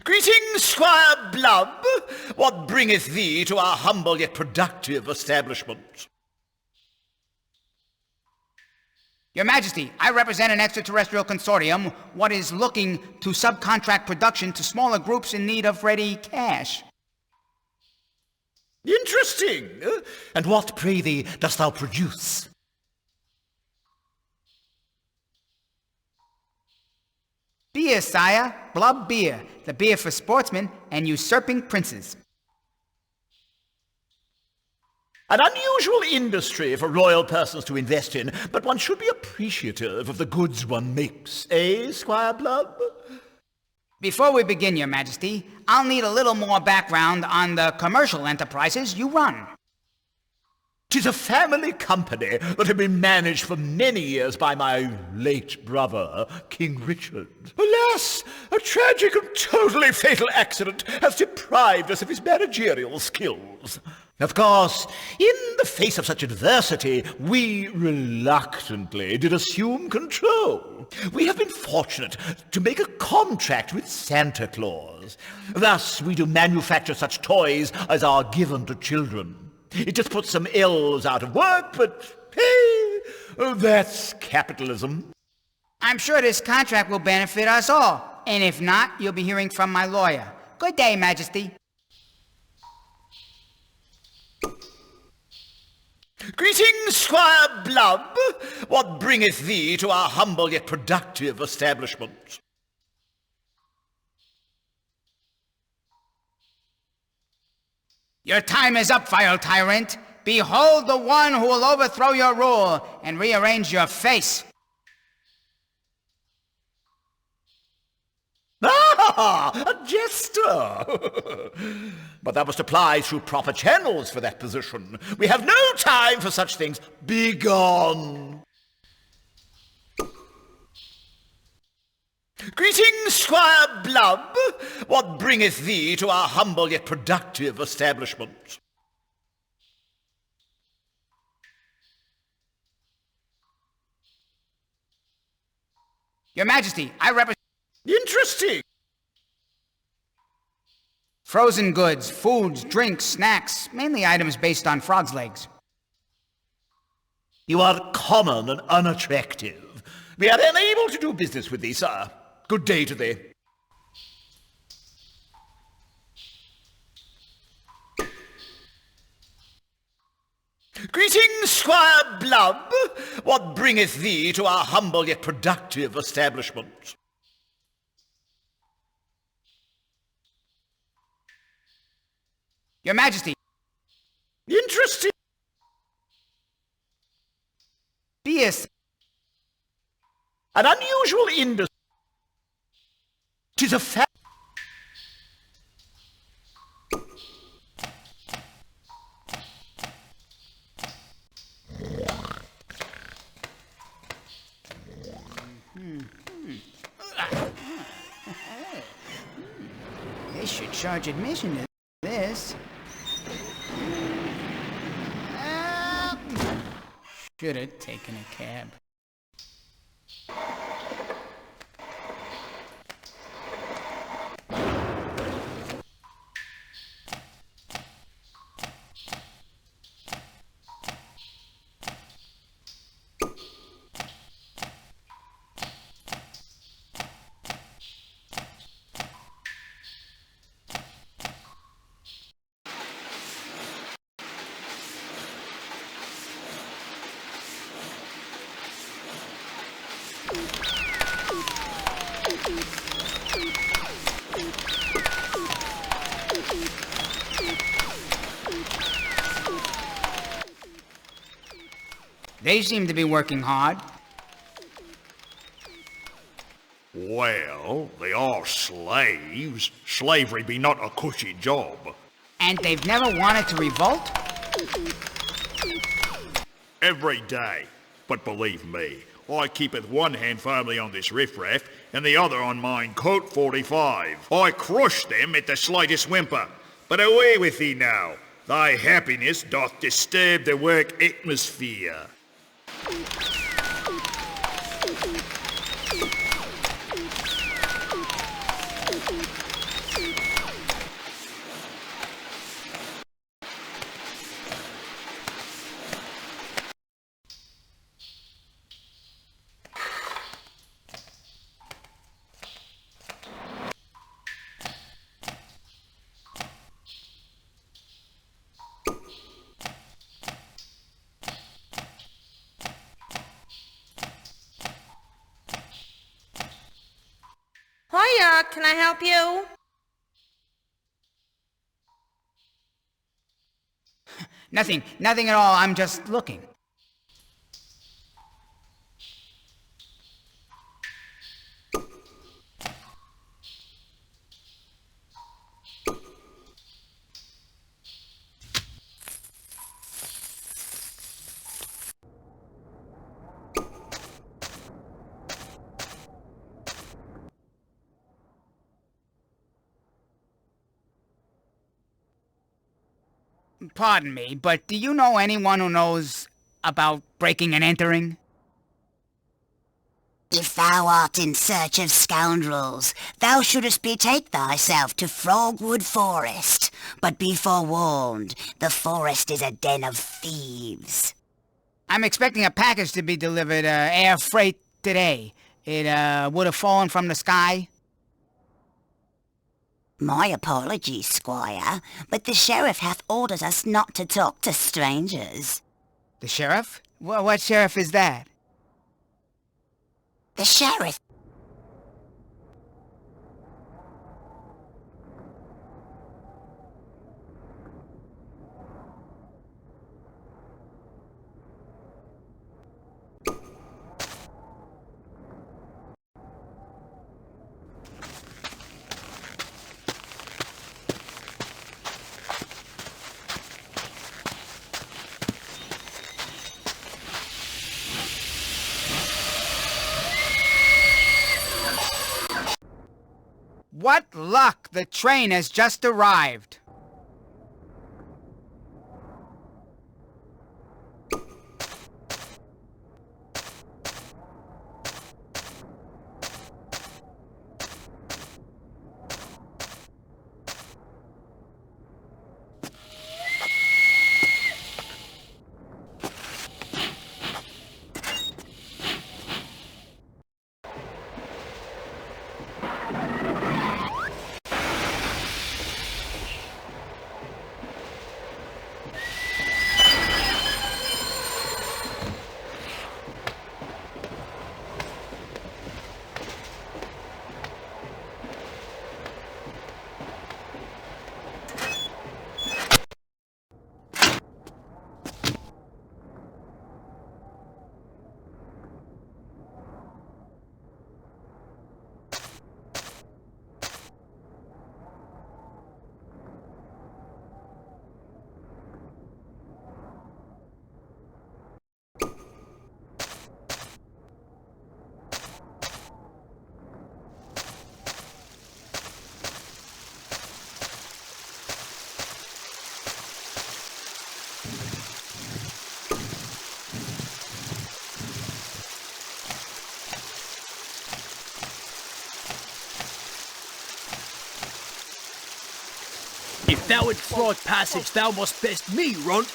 Greetings, Squire Blub. What bringeth thee to our humble yet productive establishment? Your Majesty, I represent an extraterrestrial consortium what is looking to subcontract production to smaller groups in need of ready cash. Interesting. And what, pray thee, dost thou produce? Beer, sire. Blub beer. The beer for sportsmen and usurping princes. An unusual industry for royal persons to invest in, but one should be appreciative of the goods one makes, eh, Squire Blub? Before we begin, Your Majesty, I'll need a little more background on the commercial enterprises you run. 'Tis a family company that had been managed for many years by my late brother, King Richard. Alas, a tragic and totally fatal accident has deprived us of his managerial skills. Of course, in the face of such adversity, we reluctantly did assume control. We have been fortunate to make a contract with Santa Claus. Thus, we do manufacture such toys as are given to children. It just puts some elves out of work, but hey, that's capitalism. I'm sure this contract will benefit us all. And if not, you'll be hearing from my lawyer. Good day, Majesty. Greetings, Squire Blub. What bringeth thee to our humble yet productive establishment? Your time is up, vile tyrant. Behold the one who will overthrow your rule and rearrange your face. Ah, a jester! But thou must apply through proper channels for that position. We have no time for such things. Begone! Greetings, Squire Blub. What bringeth thee to our humble yet productive establishment? Your Majesty, I represent... Interesting. Frozen goods, foods, drinks, snacks, mainly items based on frog's legs. You are common and unattractive. We are unable to do business with thee, sir. Good day to thee. Greetings, Squire Blub. What bringeth thee to our humble yet productive establishment? Your Majesty, Interesting. Beus, An unusual industry. 'Tis a fact. they should charge admission to this. Should have taken a cab. They seem to be working hard. Well, they are slaves. Slavery be not a cushy job. And they've never wanted to revolt? Every day. But believe me, I keepeth one hand firmly on this riffraff, and the other on mine coat 45. I crush them at the slightest whimper. But away with thee now. Thy happiness doth disturb the work atmosphere. Hiya, can I help you? Nothing at all. I'm just looking. Pardon me, but do you know anyone who knows about breaking and entering? If thou art in search of scoundrels, thou shouldst betake thyself to Frogwood Forest. But be forewarned, the forest is a den of thieves. I'm expecting a package to be delivered, air freight today. It, would have fallen from the sky? My apologies, Squire, but the sheriff hath ordered us not to talk to strangers. The sheriff? What sheriff is that? The sheriff. What luck! The train has just arrived. If thou in frog passage, thou must best me, runt.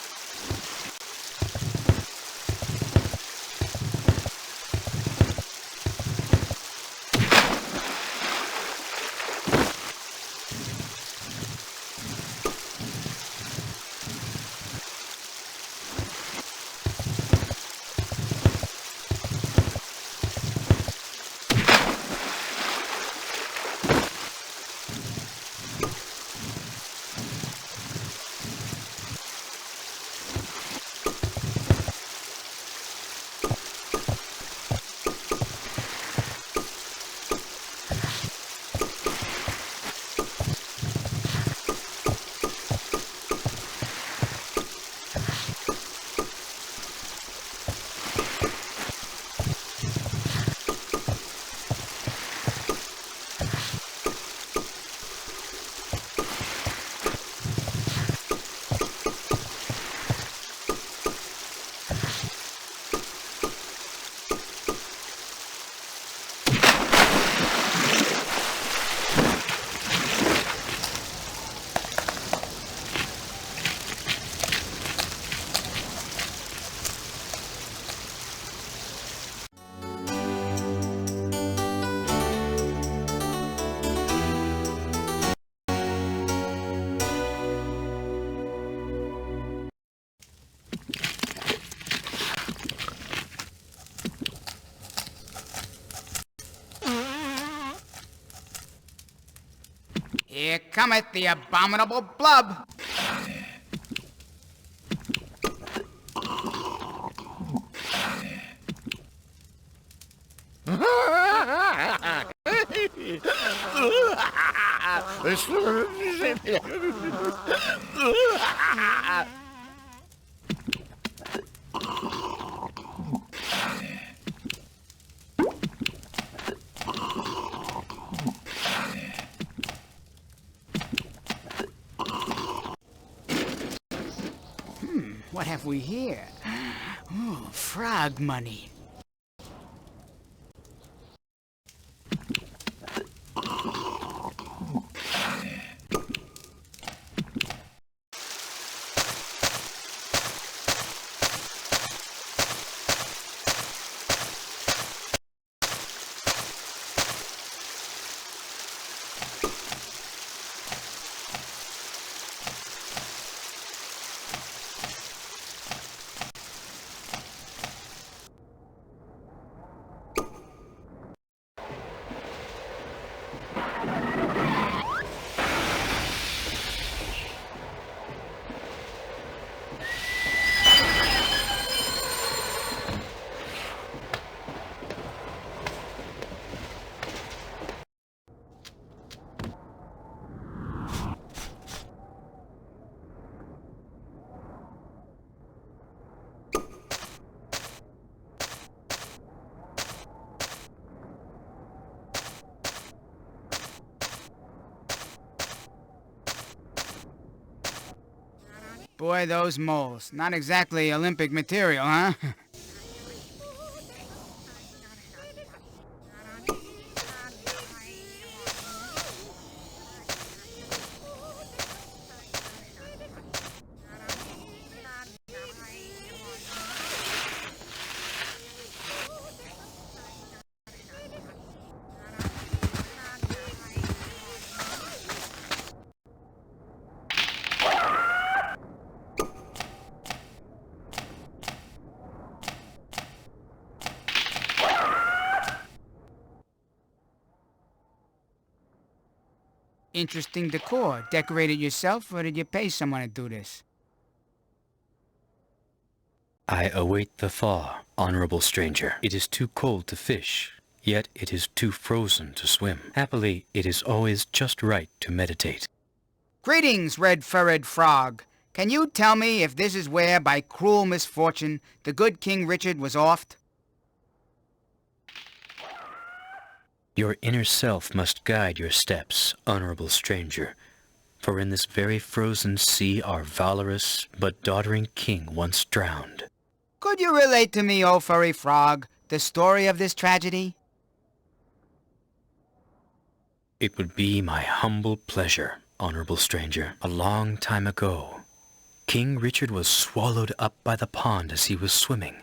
Here cometh the abominable blub. What have we here? Oh, frog money. Boy, those moles. Not exactly Olympic material, huh? Interesting decor. Decorated yourself, or did you pay someone to do this? I await the thaw, honorable stranger. It is too cold to fish, yet it is too frozen to swim. Happily, it is always just right to meditate. Greetings, red-furred frog. Can you tell me if this is where, by cruel misfortune, the good King Richard was offed? Your inner self must guide your steps, honorable stranger. For in this very frozen sea our valorous but doddering king once drowned. Could you relate to me, O furry frog, the story of this tragedy? It would be my humble pleasure. honorable stranger. A long time ago, King Richard was swallowed up by the pond as he was swimming.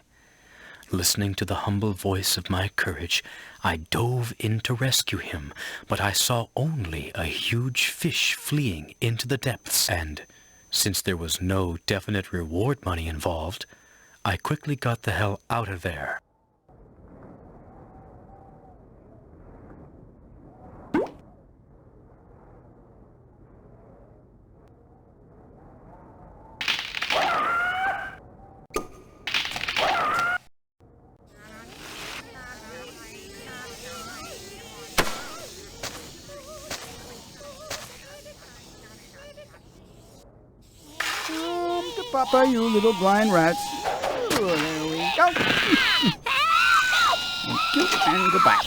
Listening to the humble voice of my courage, I dove in to rescue him, but I saw only a huge fish fleeing into the depths, and since there was no definite reward money involved, I quickly got the hell out of there. Papa, you little blind rats. Oh, there we go. Thank you, and goodbye.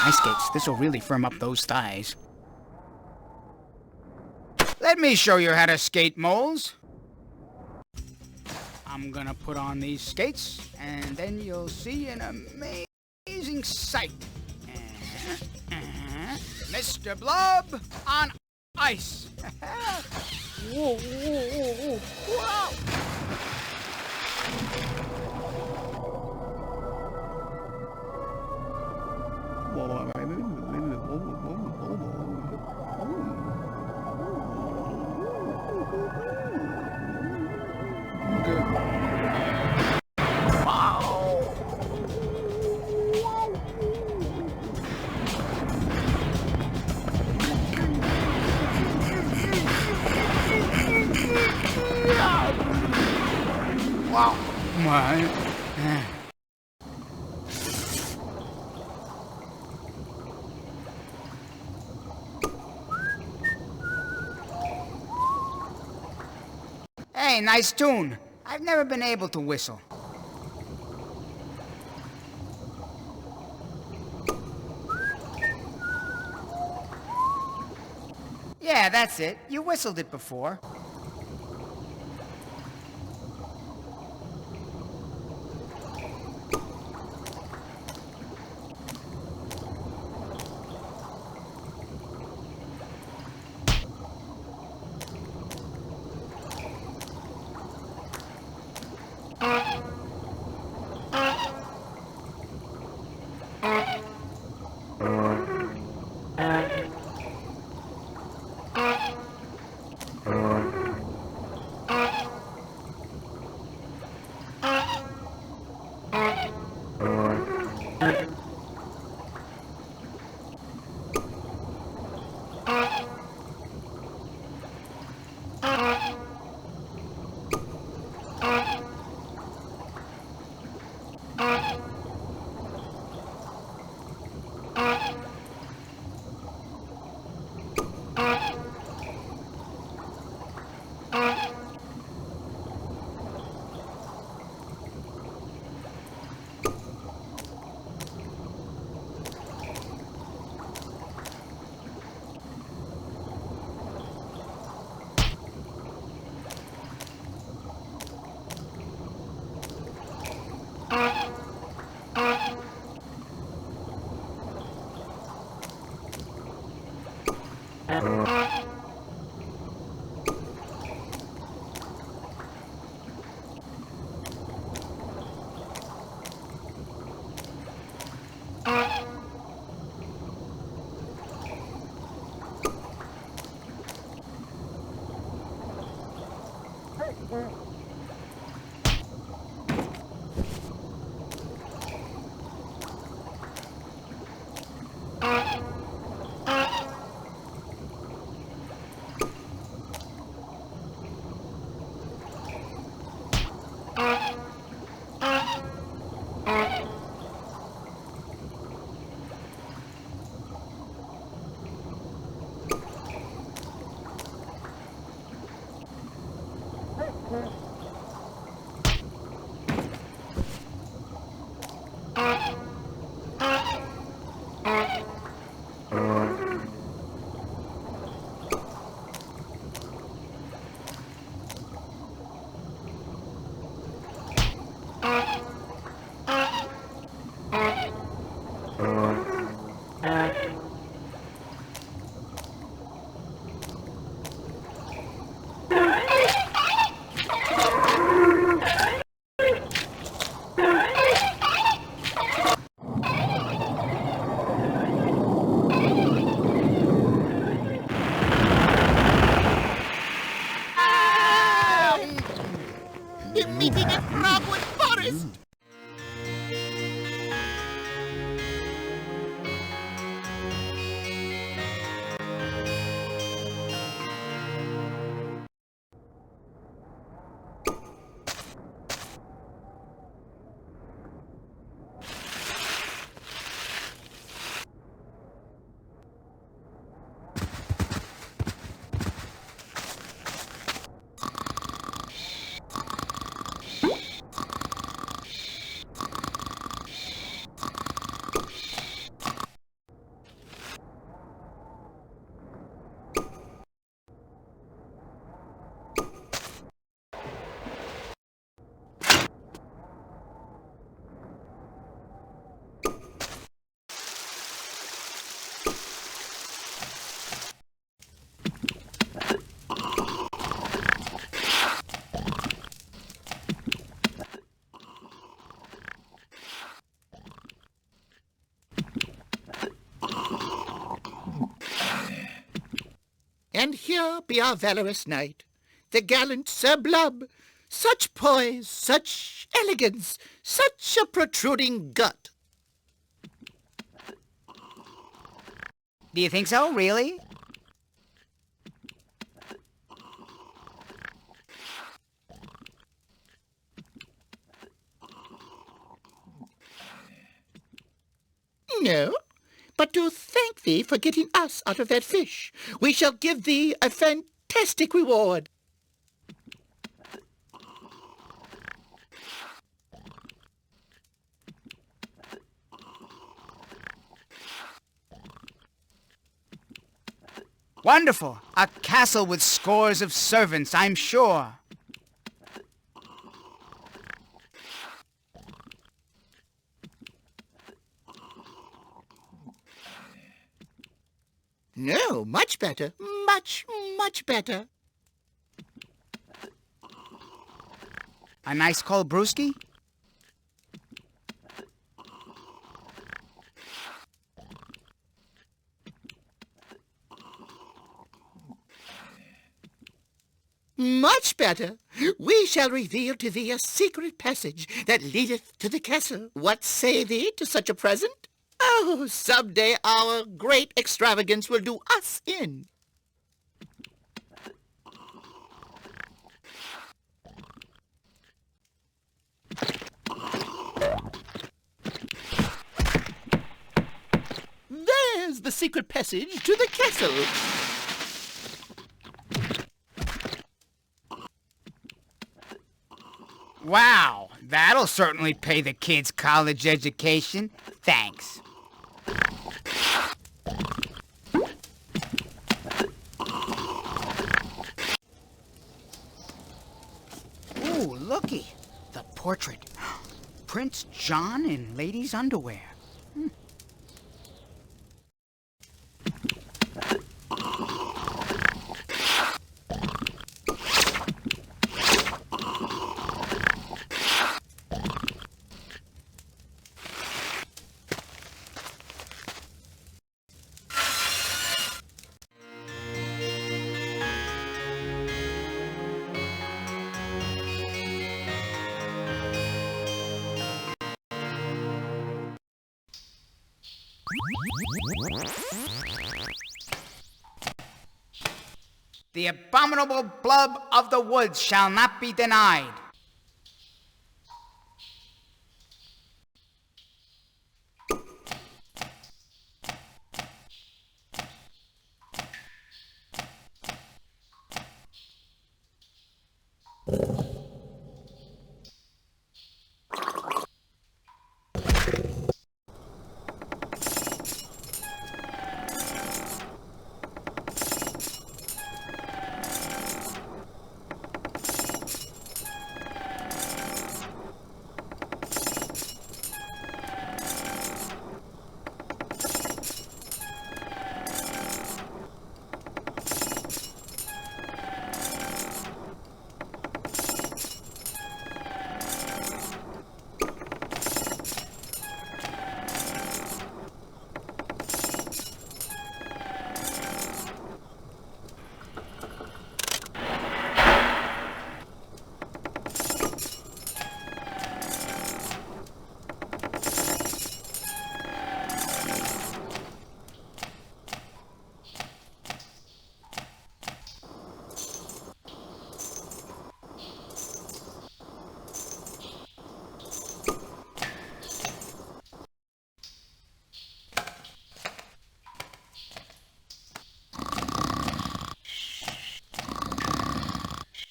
Ice skates. This will really firm up those thighs. Let me show you how to skate, moles. I'm gonna put on these skates, and then you'll see an amazing sight. Mr. Blob on ice. Whoa, whoa, whoa, whoa. Wow. Hey, nice tune. I've never been able to whistle. Yeah, that's it. You whistled it before. forest. And here be our valorous knight, the gallant Sir Blub. Such poise, such elegance, such a protruding gut. Do you think so, really? No, but to thank thee for getting us out of that fish, we shall give thee a fantastic reward. Wonderful! A castle with scores of servants, I'm sure. No, much better. Much, much better. A nice cold brewski? Much better. We shall reveal to thee a secret passage that leadeth to the castle. What say thee to such a present? Oh, someday our great extravagance will do us in. There's the secret passage to the castle. Wow, that'll certainly pay the kids' college education. Thanks. Ooh, looky. The portrait. Prince John in ladies' underwear. The abominable blub of the woods shall not be denied.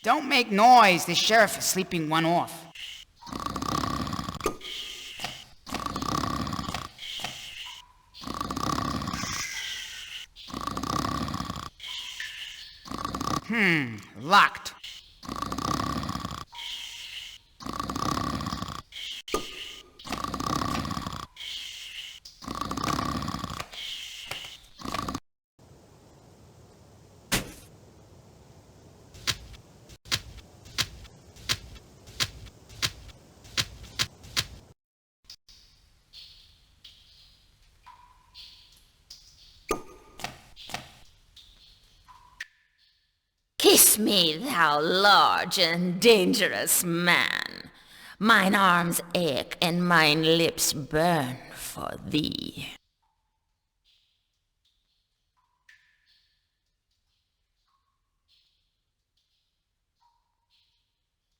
Don't make noise. The sheriff is sleeping one off. Locked. Kiss me, thou large and dangerous man. Mine arms ache and mine lips burn for thee.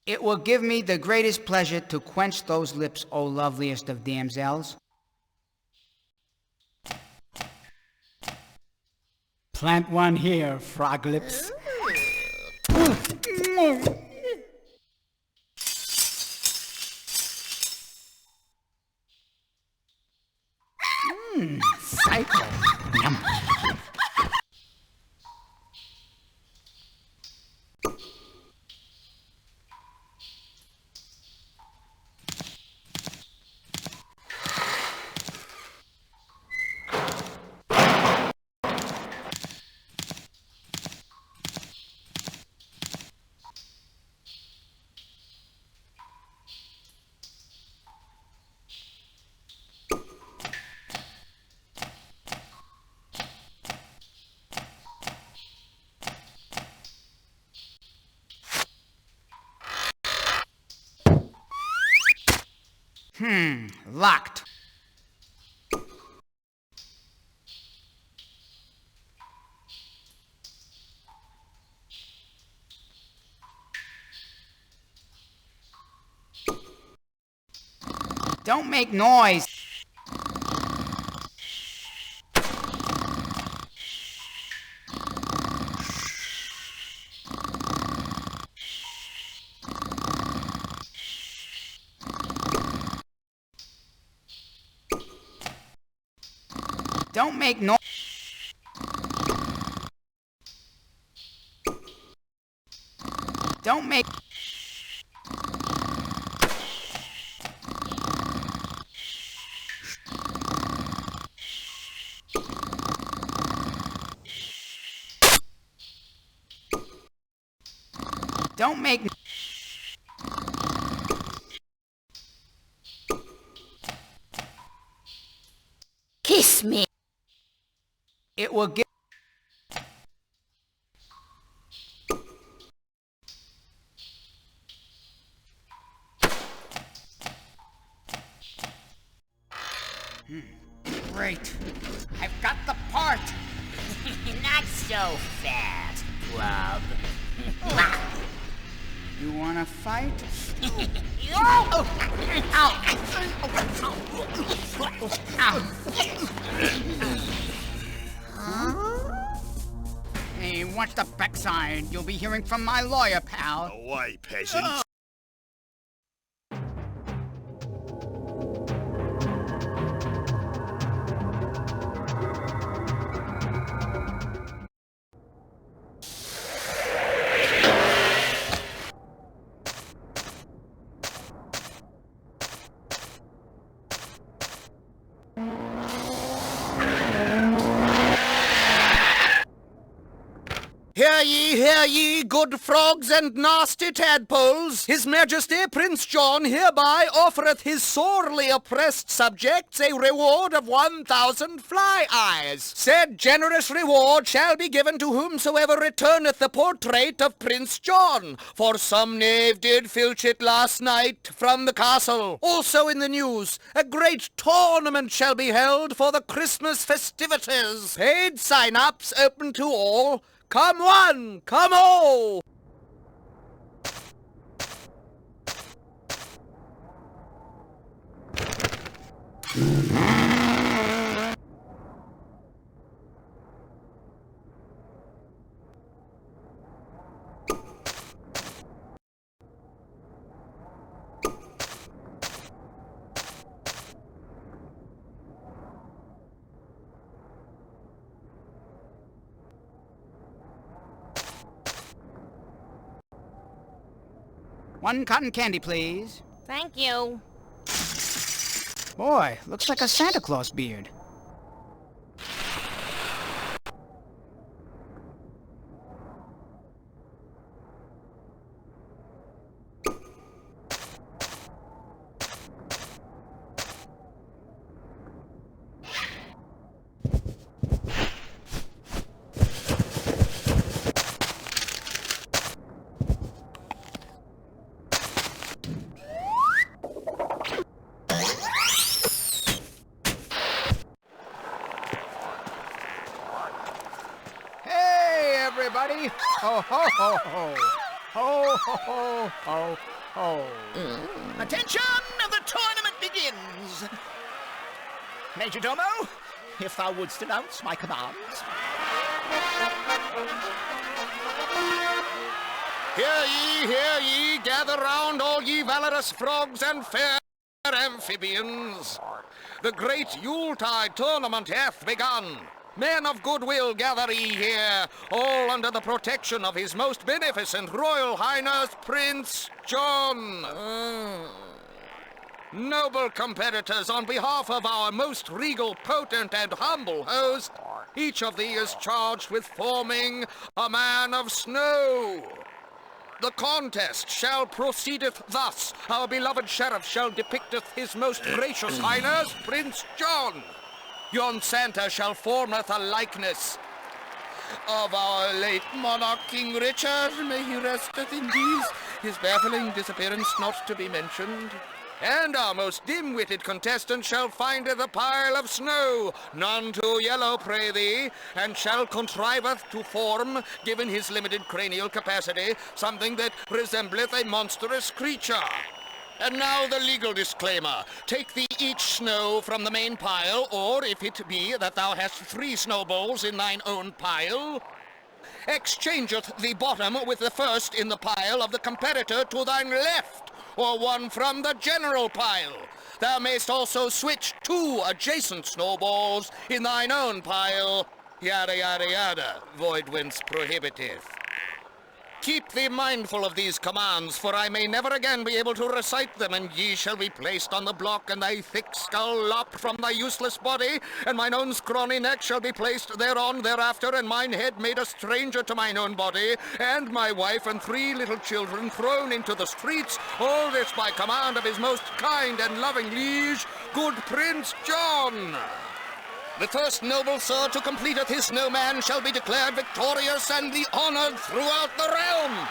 It will give me the greatest pleasure to quench those lips, O loveliest of damsels. Plant one here, frog lips. Psycho. Yum. Locked. Don't make noise. Don't make noise. Don't make... Don't make... Kiss me. It will give... Great. I've got the part. Not so fast, Blub. You wanna fight? Hey, watch the backside. You'll be hearing from my lawyer, pal. Away, peasant. Hear ye, good frogs and nasty tadpoles. His Majesty Prince John hereby offereth his sorely oppressed subjects a reward of 1,000 fly eyes. Said generous reward shall be given to whomsoever returneth the portrait of Prince John, for some knave did filch it last night from the castle. Also in the news, a great tournament shall be held for the Christmas festivities. Paid sign-ups open to all. Come one, come all! 1 cotton candy, please. Thank you. Boy, looks like a Santa Claus beard. Everybody! Ho, ho, ho, ho! Ho, ho, ho, ho, ho! Attention! The tournament begins! Major Domo, if thou wouldst announce my commands. Hear ye, gather round all ye valorous frogs and fair amphibians. The great Yuletide tournament hath begun. Men of goodwill, gather ye here, all under the protection of His Most Beneficent Royal Highness Prince John. Noble competitors, on behalf of our most regal, potent, and humble host, each of thee is charged with forming a man of snow. The contest shall proceedeth thus. Our beloved sheriff shall depicteth His Most Gracious Highness Prince John. Yon Santa shall formeth a likeness of our late monarch King Richard. May he resteth in peace, his baffling disappearance not to be mentioned. And our most dim-witted contestant shall findeth a pile of snow, none too yellow, pray thee, and shall contriveth to form, given his limited cranial capacity, something that resembleth a monstrous creature. And now the legal disclaimer. Take thee each snow from the main pile, or if it be that thou hast 3 snowballs in thine own pile, exchangeth the bottom with the first in the pile of the competitor to thine left, or one from the general pile. Thou mayst also switch 2 adjacent snowballs in thine own pile, yada yada yada, void whence prohibiteth. Keep thee mindful of these commands, for I may never again be able to recite them, and ye shall be placed on the block, and thy thick skull lopped from thy useless body, and mine own scrawny neck shall be placed thereon thereafter, and mine head made a stranger to mine own body, and my wife and 3 little children thrown into the streets, all this by command of His most kind and loving liege, good Prince John. The first noble sir to completeth his snowman shall be declared victorious and be honored throughout the realm.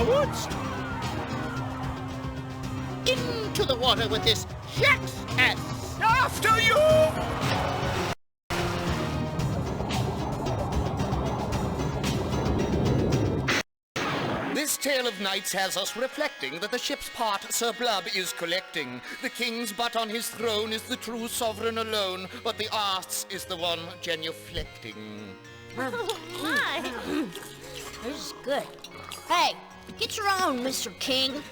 forwards. Into the water with this jackass. After you! This tale of nights has us reflecting that the ship's part Sir Blub is collecting. The king's butt on his throne is the true sovereign alone, but the arse is the one genuflecting. Oh, my. This is good. Hey, get your own, Mr. King.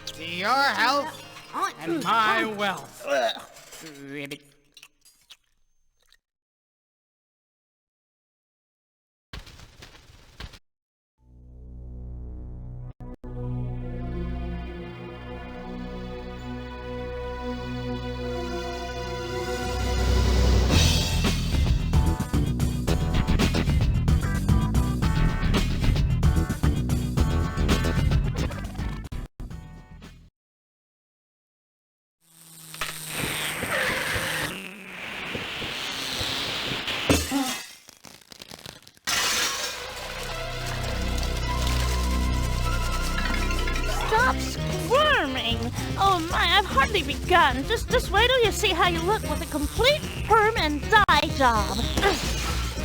To your health. And my wealth. Ribbit. Stop squirming! Oh my, I've hardly begun. Just wait till you see how you look with a complete perm and dye job.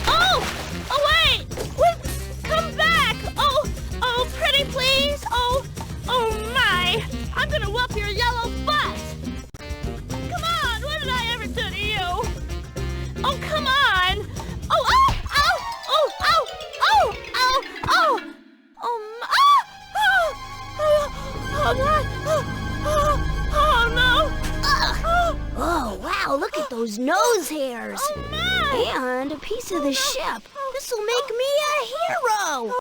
Oh! Oh wait! Wait! Come back! Oh, pretty please! Oh my! I'm gonna whoop your yellow butt! Come on! What did I ever do to you? Oh, come on! Oh! Oh, God! Oh, no! Oh, wow, look at those nose hairs. Oh, my! And a piece of the ship. This'll make me a hero.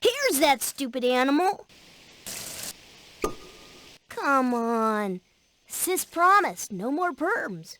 Here's that stupid animal. Come on. Sis promised, no more perms.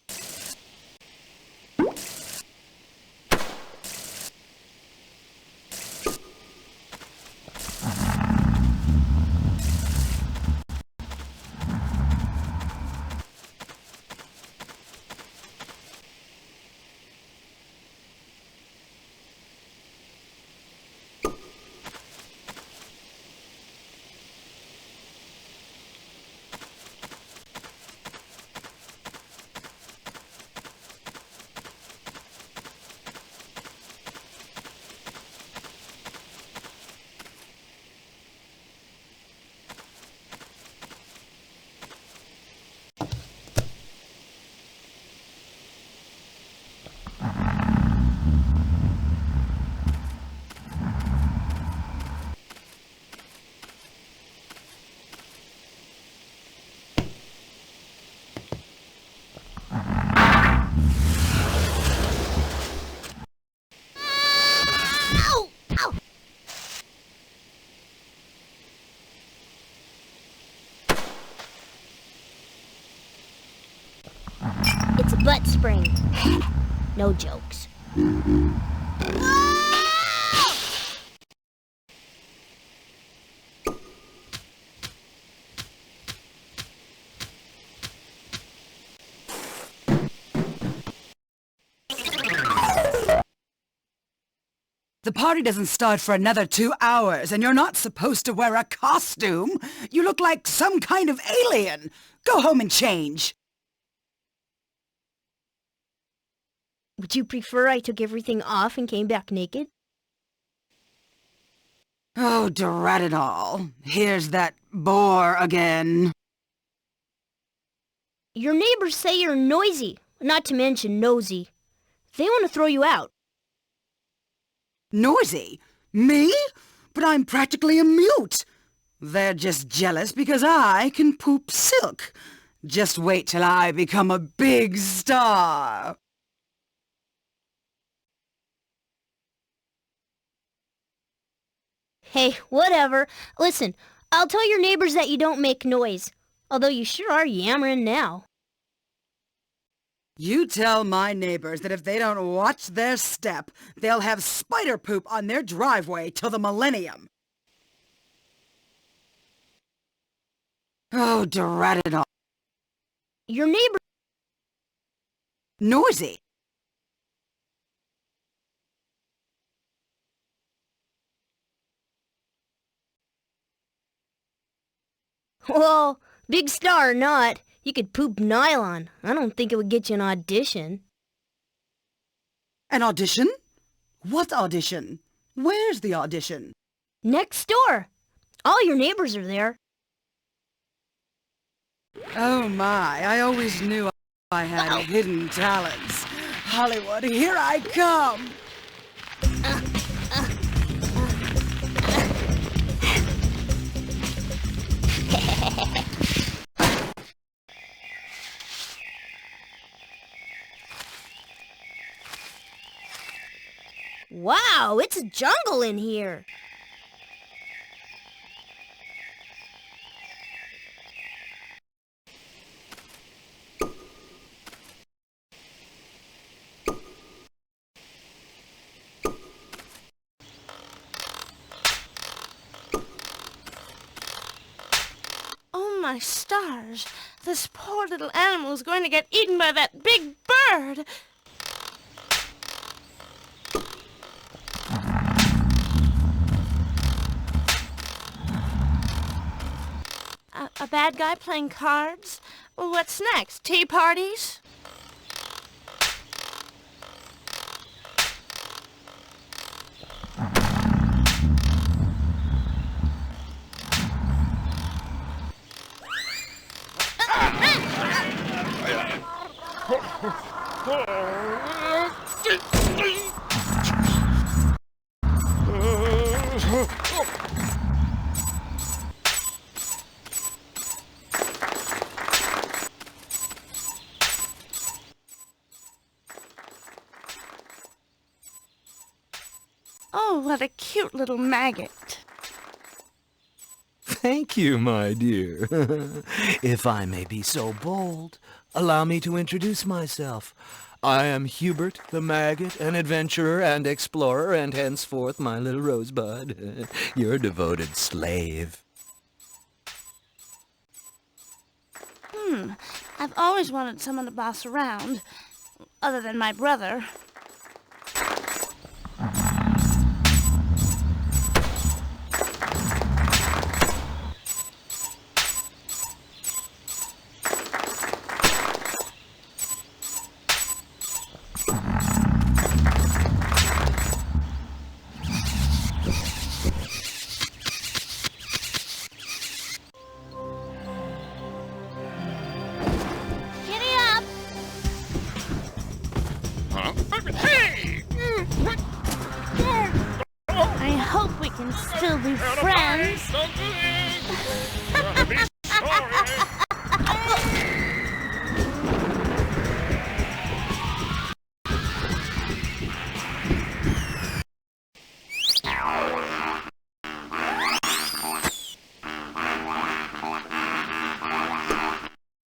butt spring. No jokes. The party doesn't start for another 2 hours, and you're not supposed to wear a costume. You look like some kind of alien. Go home and change. Would you prefer I took everything off and came back naked? Oh, drat it all. Here's that bore again. Your neighbors say you're noisy, not to mention nosy. They want to throw you out. Noisy? Me? But I'm practically a mute. They're just jealous because I can poop silk. Just wait till I become a big star. Hey, whatever. Listen, I'll tell your neighbors that you don't make noise. Although you sure are yammering now. You tell my neighbors that if they don't watch their step, they'll have spider poop on their driveway till the millennium. Oh, drat it all. Your neighbor... Noisy. Well, big star or not, you could poop nylon. I don't think it would get you an audition. An audition? What audition? Where's the audition? Next door. All your neighbors are there. Oh my, I always knew I had hidden talents. Hollywood, here I come! Wow, it's a jungle in here. Oh my stars, this poor little animal is going to get eaten by that big bird. A bad guy playing cards? Well, what's next? Tea parties? Oh, what a cute little maggot. Thank you, my dear. If I may be so bold, allow me to introduce myself. I am Hubert the Maggot, an adventurer and explorer, and henceforth my little rosebud, your devoted slave. I've always wanted someone to boss around, other than my brother. I hope we can still be friends.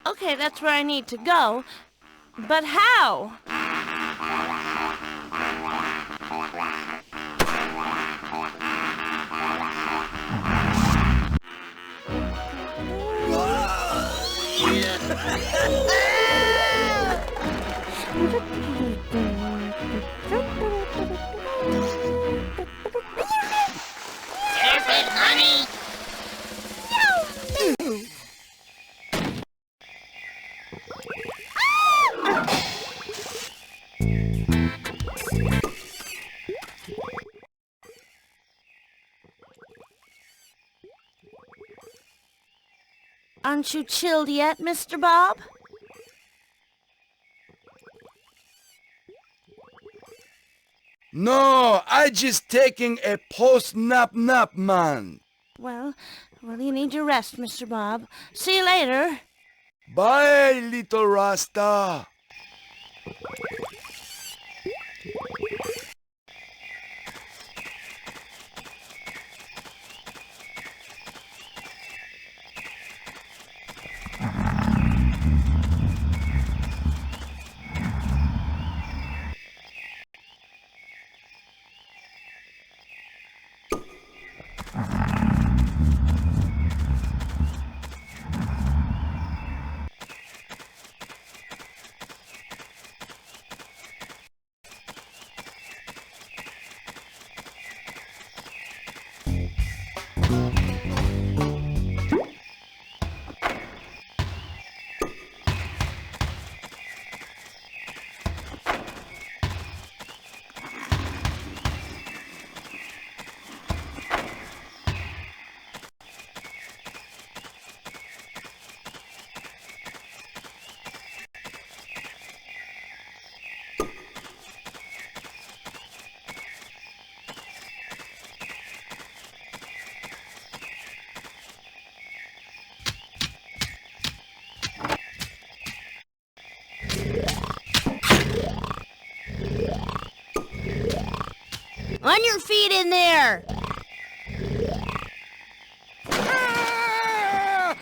Okay, that's where I need to go. But how? Surf it, honey. Aren't you chilled yet, Mr. Bob? No, I just taking a post-nap, man. Well, you need your rest, Mr. Bob. See you later. Bye, little Rasta. On your feet in there!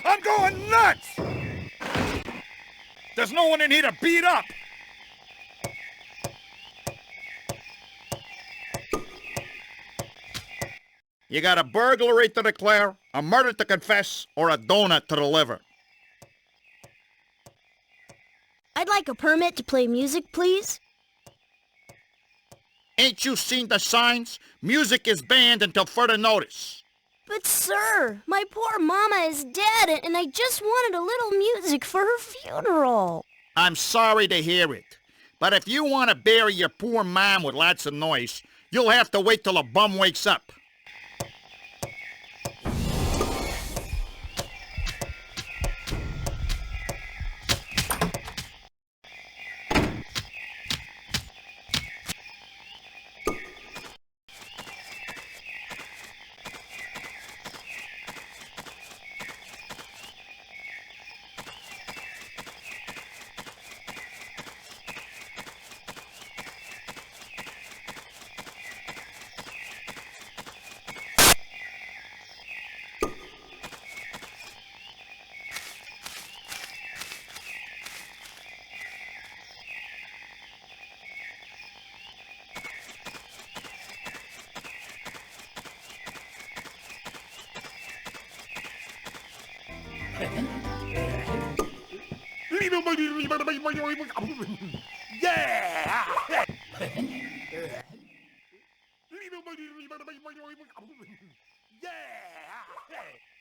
I'm going nuts! There's no one in here to beat up! You got a burglary to declare, a murder to confess, or a donut to deliver. I'd like a permit to play music, please. Ain't you seen the signs? Music is banned until further notice. But sir, my poor mama is dead and I just wanted a little music for her funeral. I'm sorry to hear it, but if you want to bury your poor mom with lots of noise, you'll have to wait till a bum wakes up.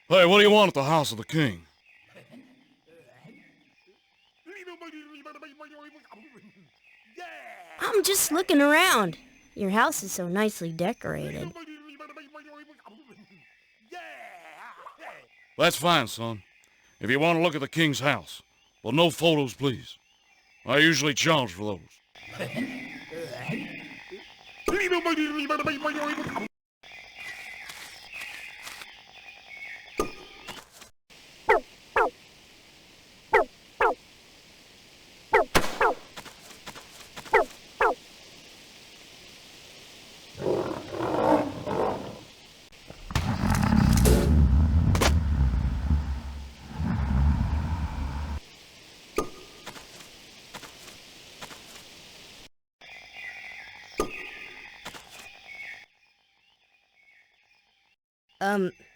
Hey, what do you want at the house of the king? I'm just looking around. Your house is so nicely decorated. That's fine, son. If you want to look at the king's house. Well, no photos, please. I usually charge for those.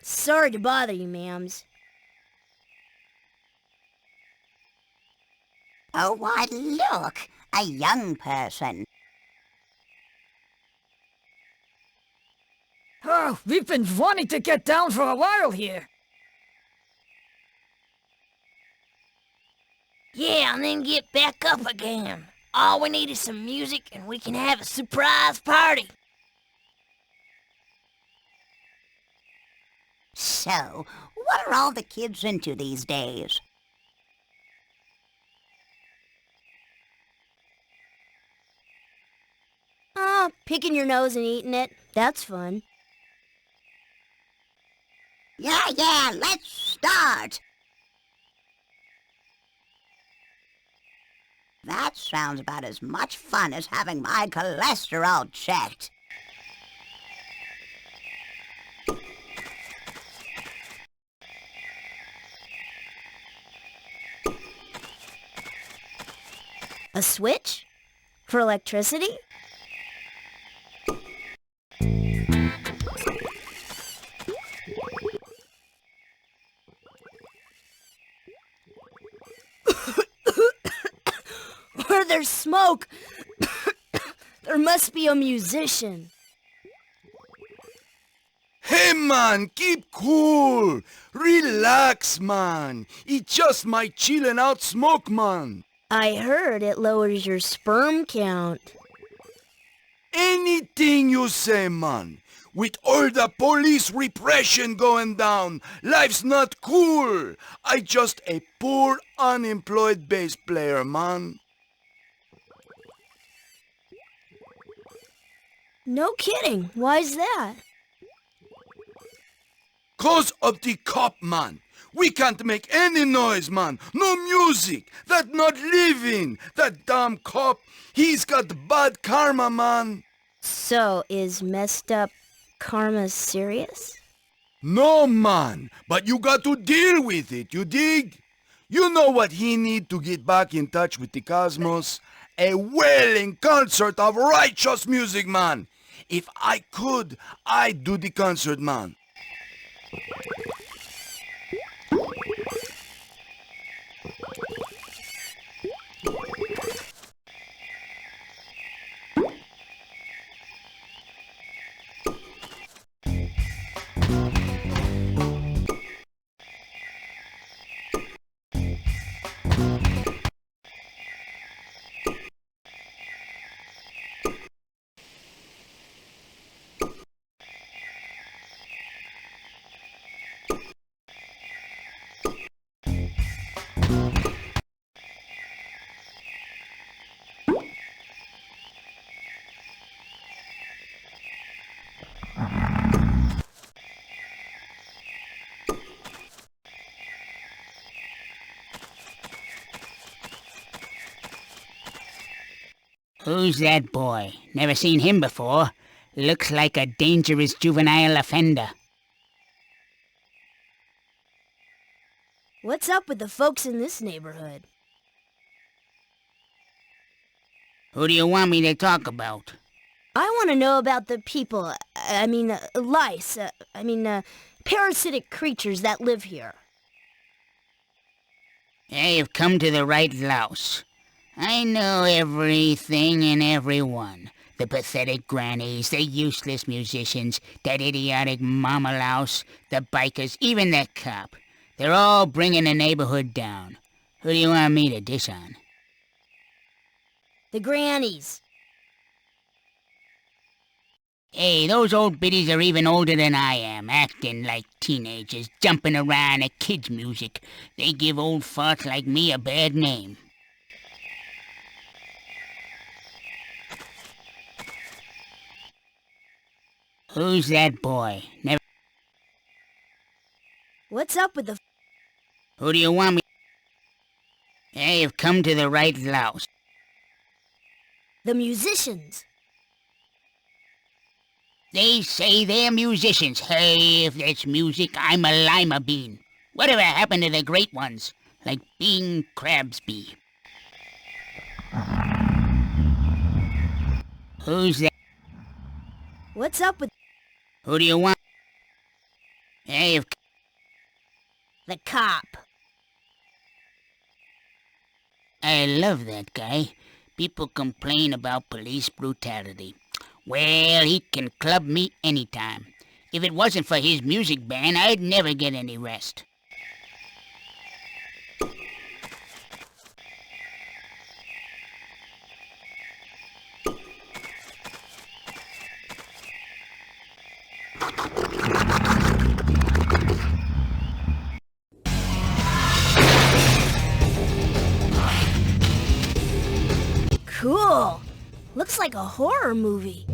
Sorry to bother you, ma'ams. Oh, why, look! A young person. Oh, we've been wanting to get down for a while here. Yeah, and then get back up again. All we need is some music and we can have a surprise party. So, what are all the kids into these days? Oh, picking your nose and eating it. That's fun. Yeah, let's start! That sounds about as much fun as having my cholesterol checked. A switch? For electricity? Where there's smoke, there must be a musician. Hey, man, keep cool. Relax, man. It's just my chillin' out smoke, man. I heard it lowers your sperm count. Anything you say, man. With all the police repression going down, life's not cool. I just a poor unemployed bass player, man. No kidding. Why's that? 'Cause of the cop, man. We can't make any noise, man. No music. That not living. That damn cop, he's got bad karma, man. So, is messed up karma serious? No, man. But you got to deal with it, you dig? You know what he need to get back in touch with the cosmos? A wailing concert of righteous music, man. If I could, I'd do the concert, man. Who's that boy? Never seen him before. Looks like a dangerous juvenile offender. What's up with the folks in this neighborhood? Who do you want me to talk about? I want to know about the people, lice, parasitic creatures that live here. Yeah, you've come to the right louse. I know everything and everyone. The pathetic grannies, the useless musicians, that idiotic mama louse, the bikers, even the cop. They're all bringing the neighborhood down. Who do you want me to dish on? The grannies. Hey, those old biddies are even older than I am, acting like teenagers, jumping around at kids' music. They give old farts like me a bad name. Who's that boy? Never... What's up with the... Who do you want me... Hey, you've come to the right louse. The musicians. They say they're musicians. Hey, if that's music, I'm a lima bean. Whatever happened to the great ones? Like Bing Crabsby. Who's that? What's up with... Who do you want? Hey, The cop. I love that guy. People complain about police brutality. Well, he can club me anytime. If it wasn't for his music band, I'd never get any rest. Cool. Looks like a horror movie.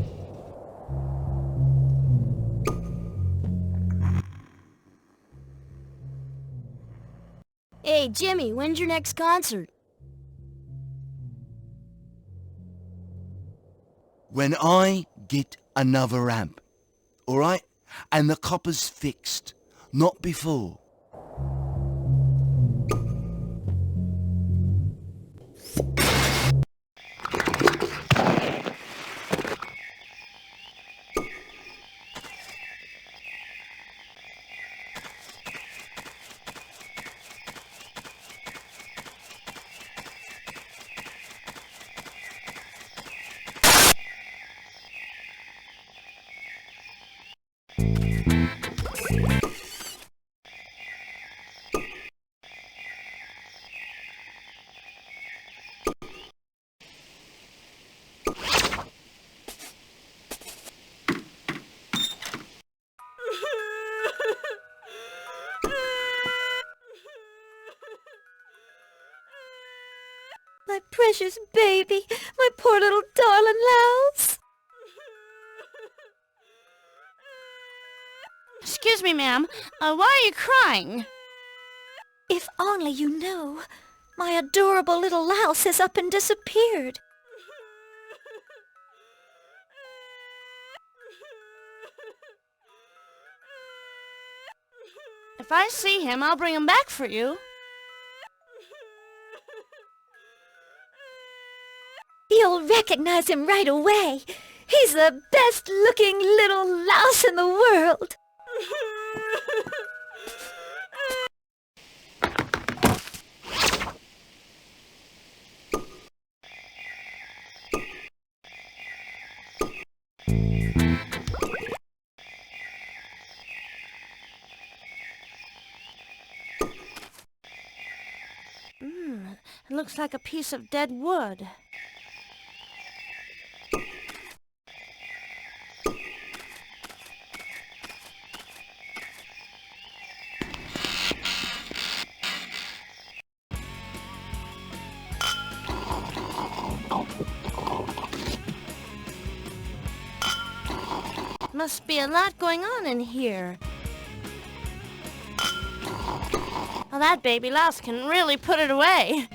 Hey, Jimmy, when's your next concert? When I get another amp, all right? And the copper's fixed, not before. My precious baby, my poor little darling Louse. Excuse me, ma'am. Why are you crying? If only you knew. My adorable little Louse has up and disappeared. If I see him, I'll bring him back for you. You'll recognize him right away. He's the best-looking little louse in the world. It looks like a piece of dead wood. Must be a lot going on in here. Well, that baby louse can really put it away.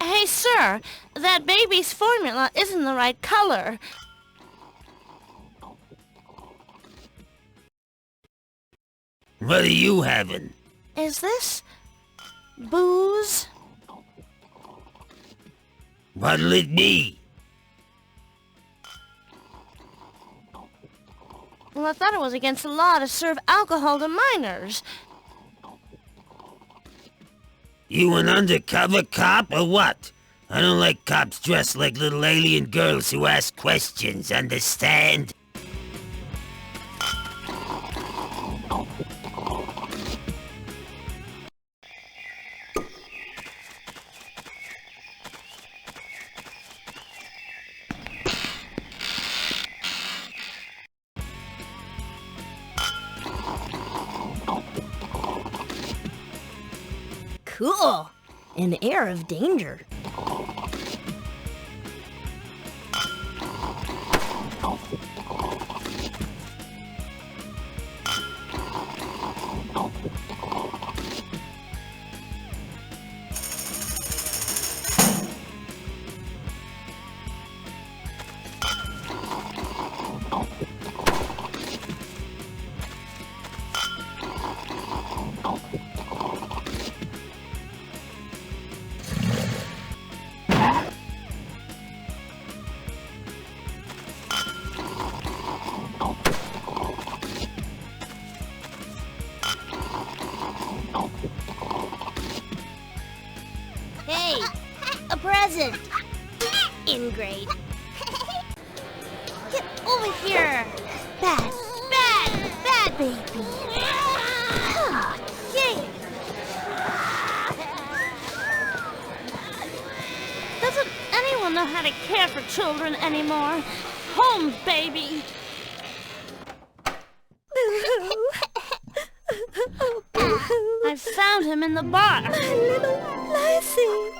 Hey, sir, that baby's formula isn't the right color. What are you having? Is this booze? What'll it be? Well, I thought it was against the law to serve alcohol to minors. You an undercover cop or what? I don't like cops dressed like little alien girls who ask questions, understand? Cool. An air of danger. present. Ingrate. Get over here. Bad baby. Yay. Doesn't anyone know how to care for children anymore? Home, baby. I found him in the bar. Little Lassie.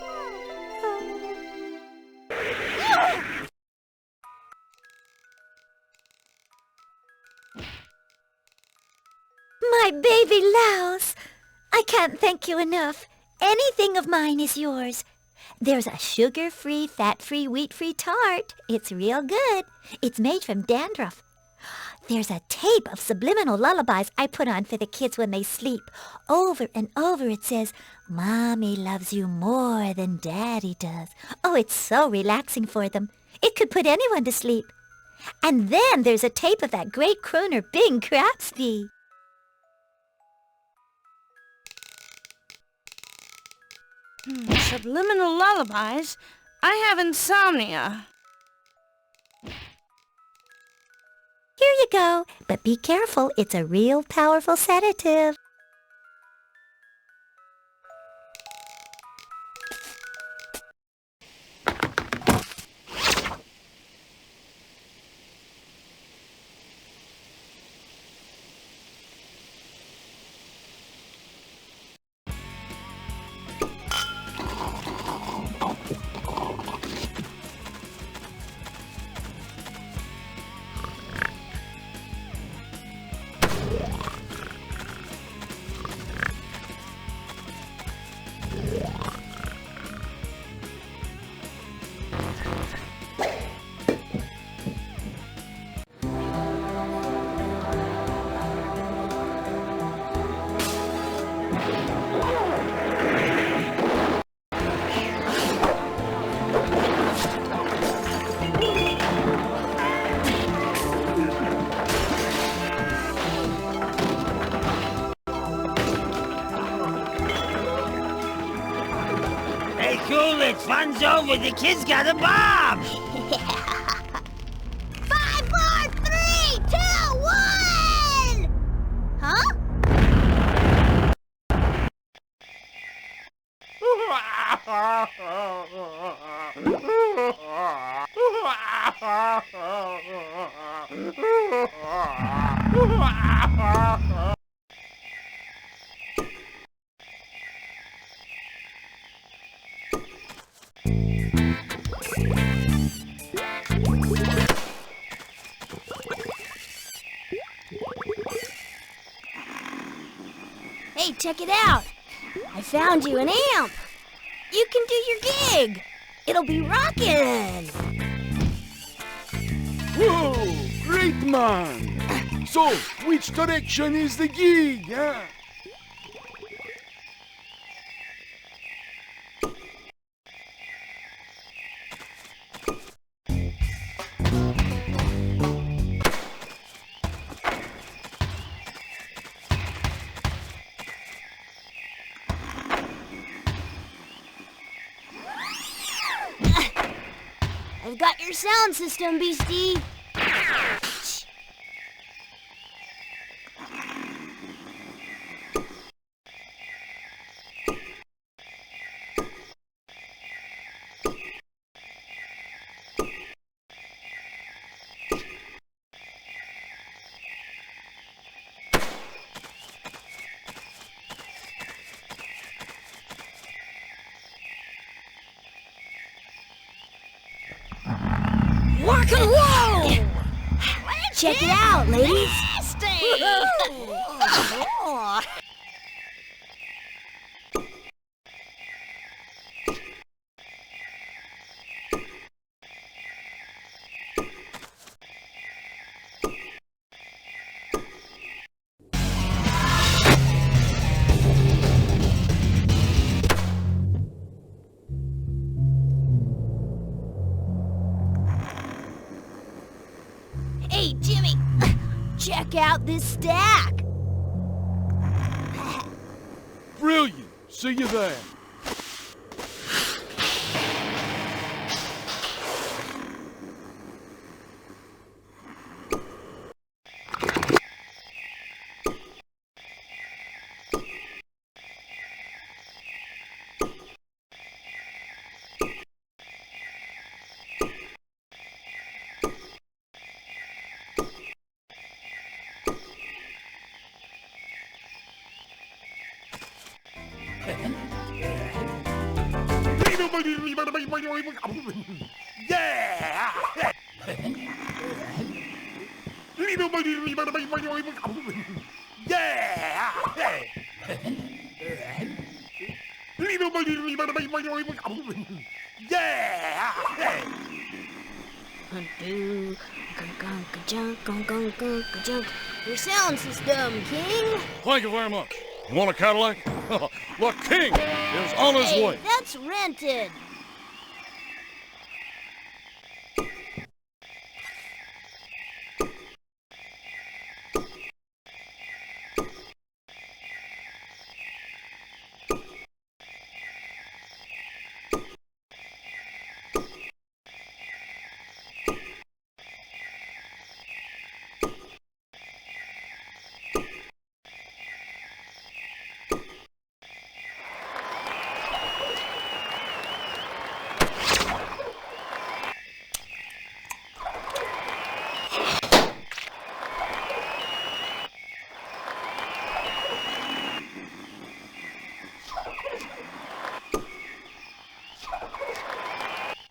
My baby Louse. I can't thank you enough. Anything of mine is yours. There's a sugar-free, fat-free, wheat-free tart. It's real good. It's made from dandruff. There's a tape of subliminal lullabies I put on for the kids when they sleep. Over and over it says, Mommy loves you more than Daddy does. Oh, it's so relaxing for them. It could put anyone to sleep. And then there's a tape of that great crooner Bing Crosby. Subliminal lullabies? I have insomnia. Here you go, but be careful. It's a real powerful sedative. Cool it, fun's over. The kid's got a bomb. 5, 4, 3, 2, 1! Huh? Hey, check it out. I found you an amp. You can do your gig. It'll be rockin'. Whoa, great man. So, which direction is the gig, huh? I've got your sound system, Beastie. Rock and roll! Check it out, ladies. Hey, Jimmy, check out this stack. Brilliant. See you there. Yeah! Your sound system, King. Thank you very much. You want a Cadillac? The king is on his Hey, way. that's rented.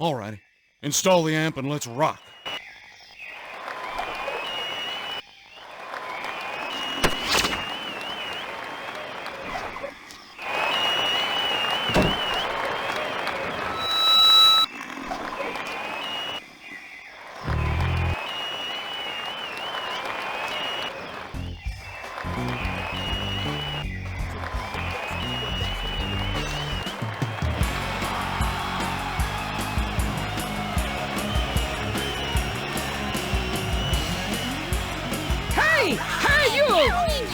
Alrighty. Install the amp and let's rock. Hey, you!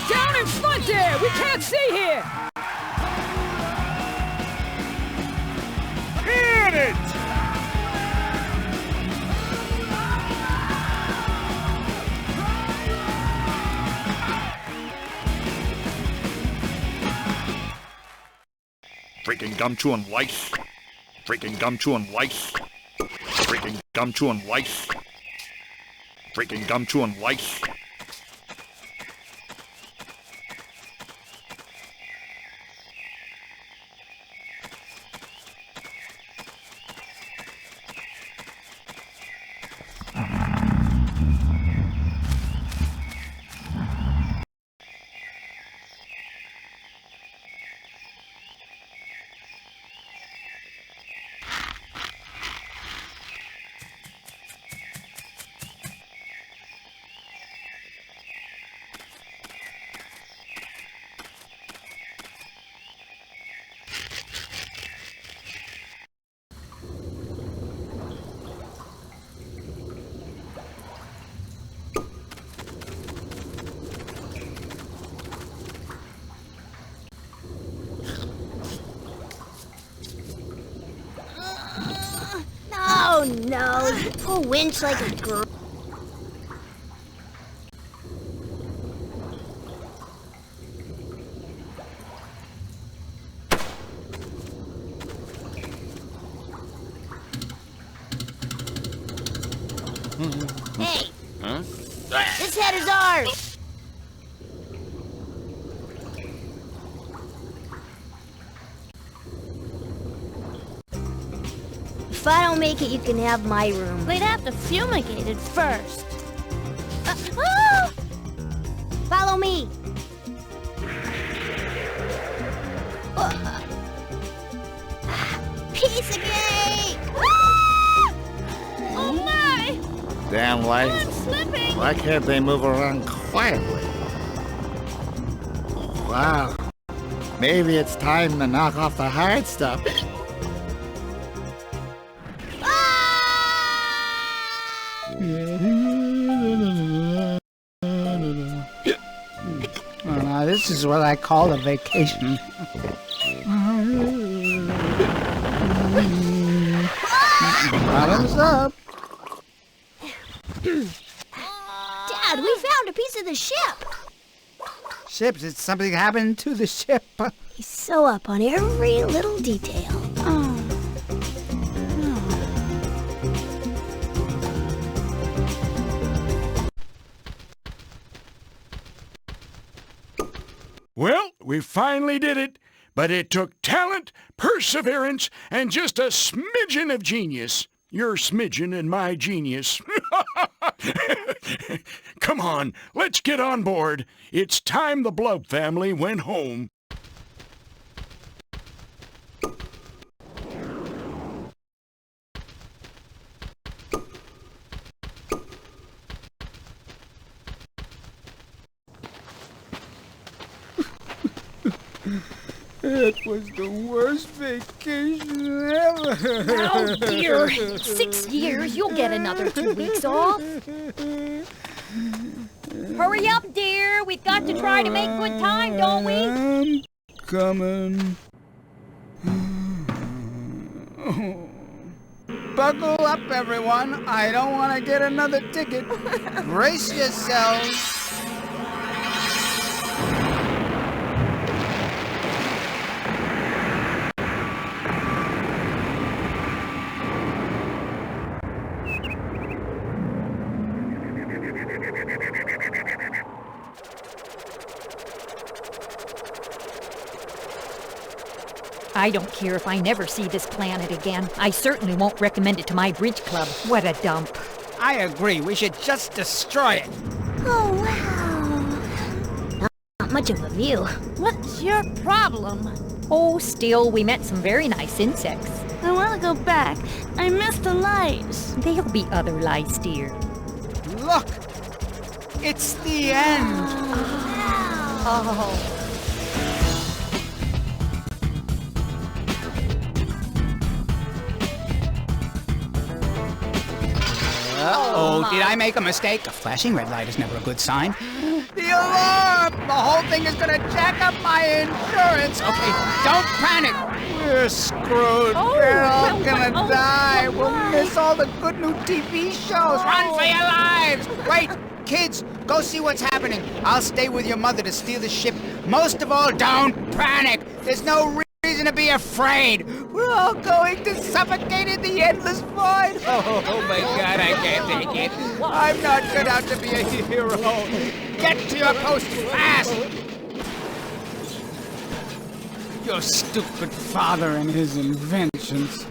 Down in front there! We can't see here! Hit it! Freaking gum chewing lice. Freaking gum chewing lice. Freaking gum chewing lice. Freaking gum chewing lice. Oh no, you pull winch like a girl. Hey, Huh? this head is ours. If I don't make it, you can have my room. They'd have to fumigate it first. Follow me. Piece of cake! Oh my! Damn light. I'm slipping! Why can't they move around quietly? Wow. Maybe it's time to knock off the hard stuff. Oh, now this is what I call a vacation. Bottoms up. Dad, we found a piece of the ship. Ships, it's something happened to the ship. He's so up on every little detail. Well, we finally did it. But it took talent, perseverance, and just a smidgen of genius. Your smidgen and my genius. Come on, let's get on board. It's time the Blub family went home. It was the worst vacation ever. Oh, dear. 6 years, you'll get another 2 weeks off. Hurry up, dear. We've got to try to make good time, don't we? I'm coming. Buckle up, everyone. I don't want to get another ticket. Brace yourselves. I don't care if I never see this planet again. I certainly won't recommend it to my bridge club. What a dump. I agree. We should just destroy it. Oh, wow. Not much of a view. What's your problem? Oh, still, we met some very nice insects. I want to go back. I miss the lights. There'll be other lights, dear. Look! It's the end! Oh. Uh-oh, did I make a mistake? A flashing red light is never a good sign. The alarm! The whole thing is gonna jack up my insurance! Okay, don't panic! We're screwed. We're all gonna die. We'll miss all the good new TV shows. Run for your lives! Wait, kids, go see what's happening. I'll stay with your mother to steal the ship. Most of all, don't panic! There's no reason to be afraid. We're all going to suffocate in the endless void. Oh my God, I can't take it. I'm not cut out to be a hero. Get to your post fast. Your stupid father and his inventions.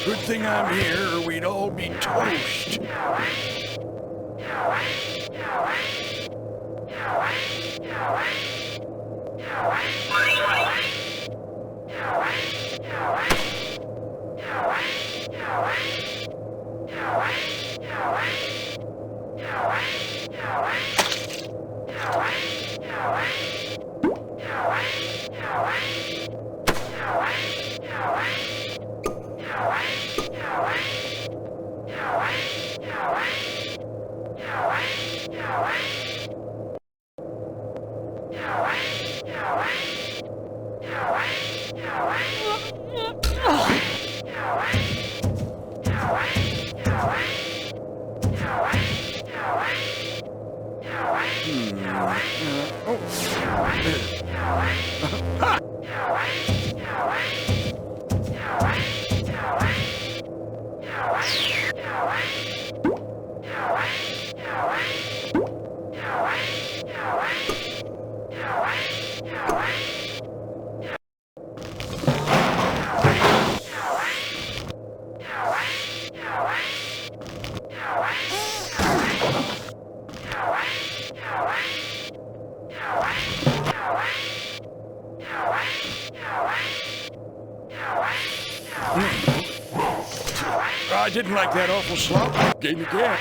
Good thing I'm here, or we'd all be toast. I didn't like that awful slop. Gave me gas.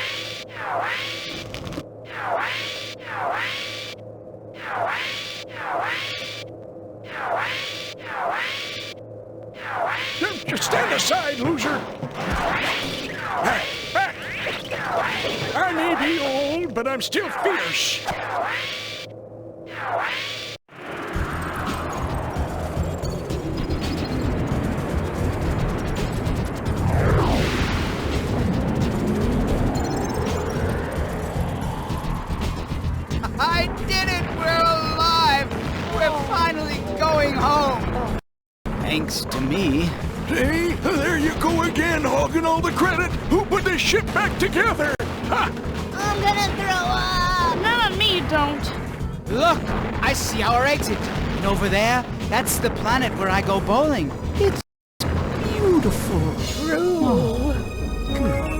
Just stand aside, loser. Back. I may be old, but I'm still fierce. I did it! We're alive! We're finally going home! Thanks to me. See? There you go again, hogging all the credit. Who put this ship back together? Ha! I'm gonna throw up! Not on me, you don't. Look! I see our exit. And over there, that's the planet where I go bowling. It's beautiful. True. Oh, good.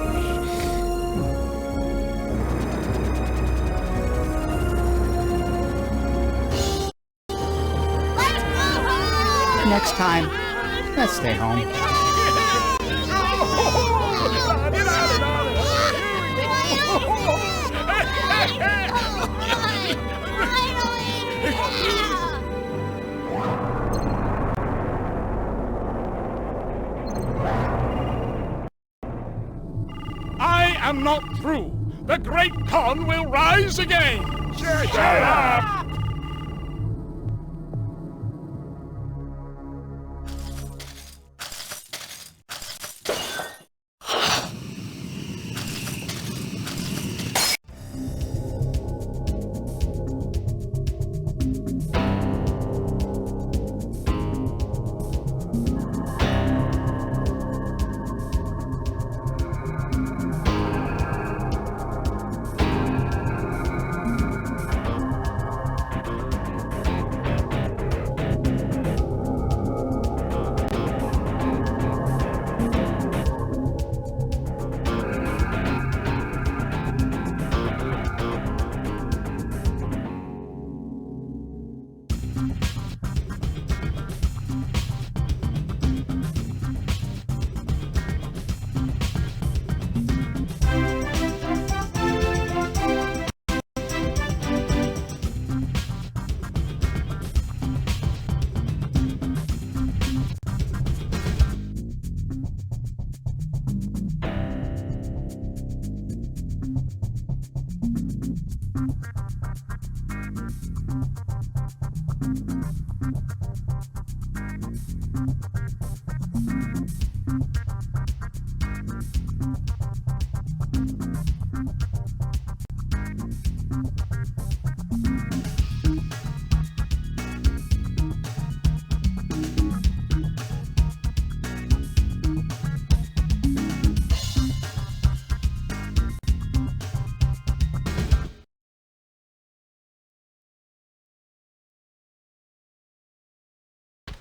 Next time, let's stay home. I am not through. The great Khan will rise again. Shut up!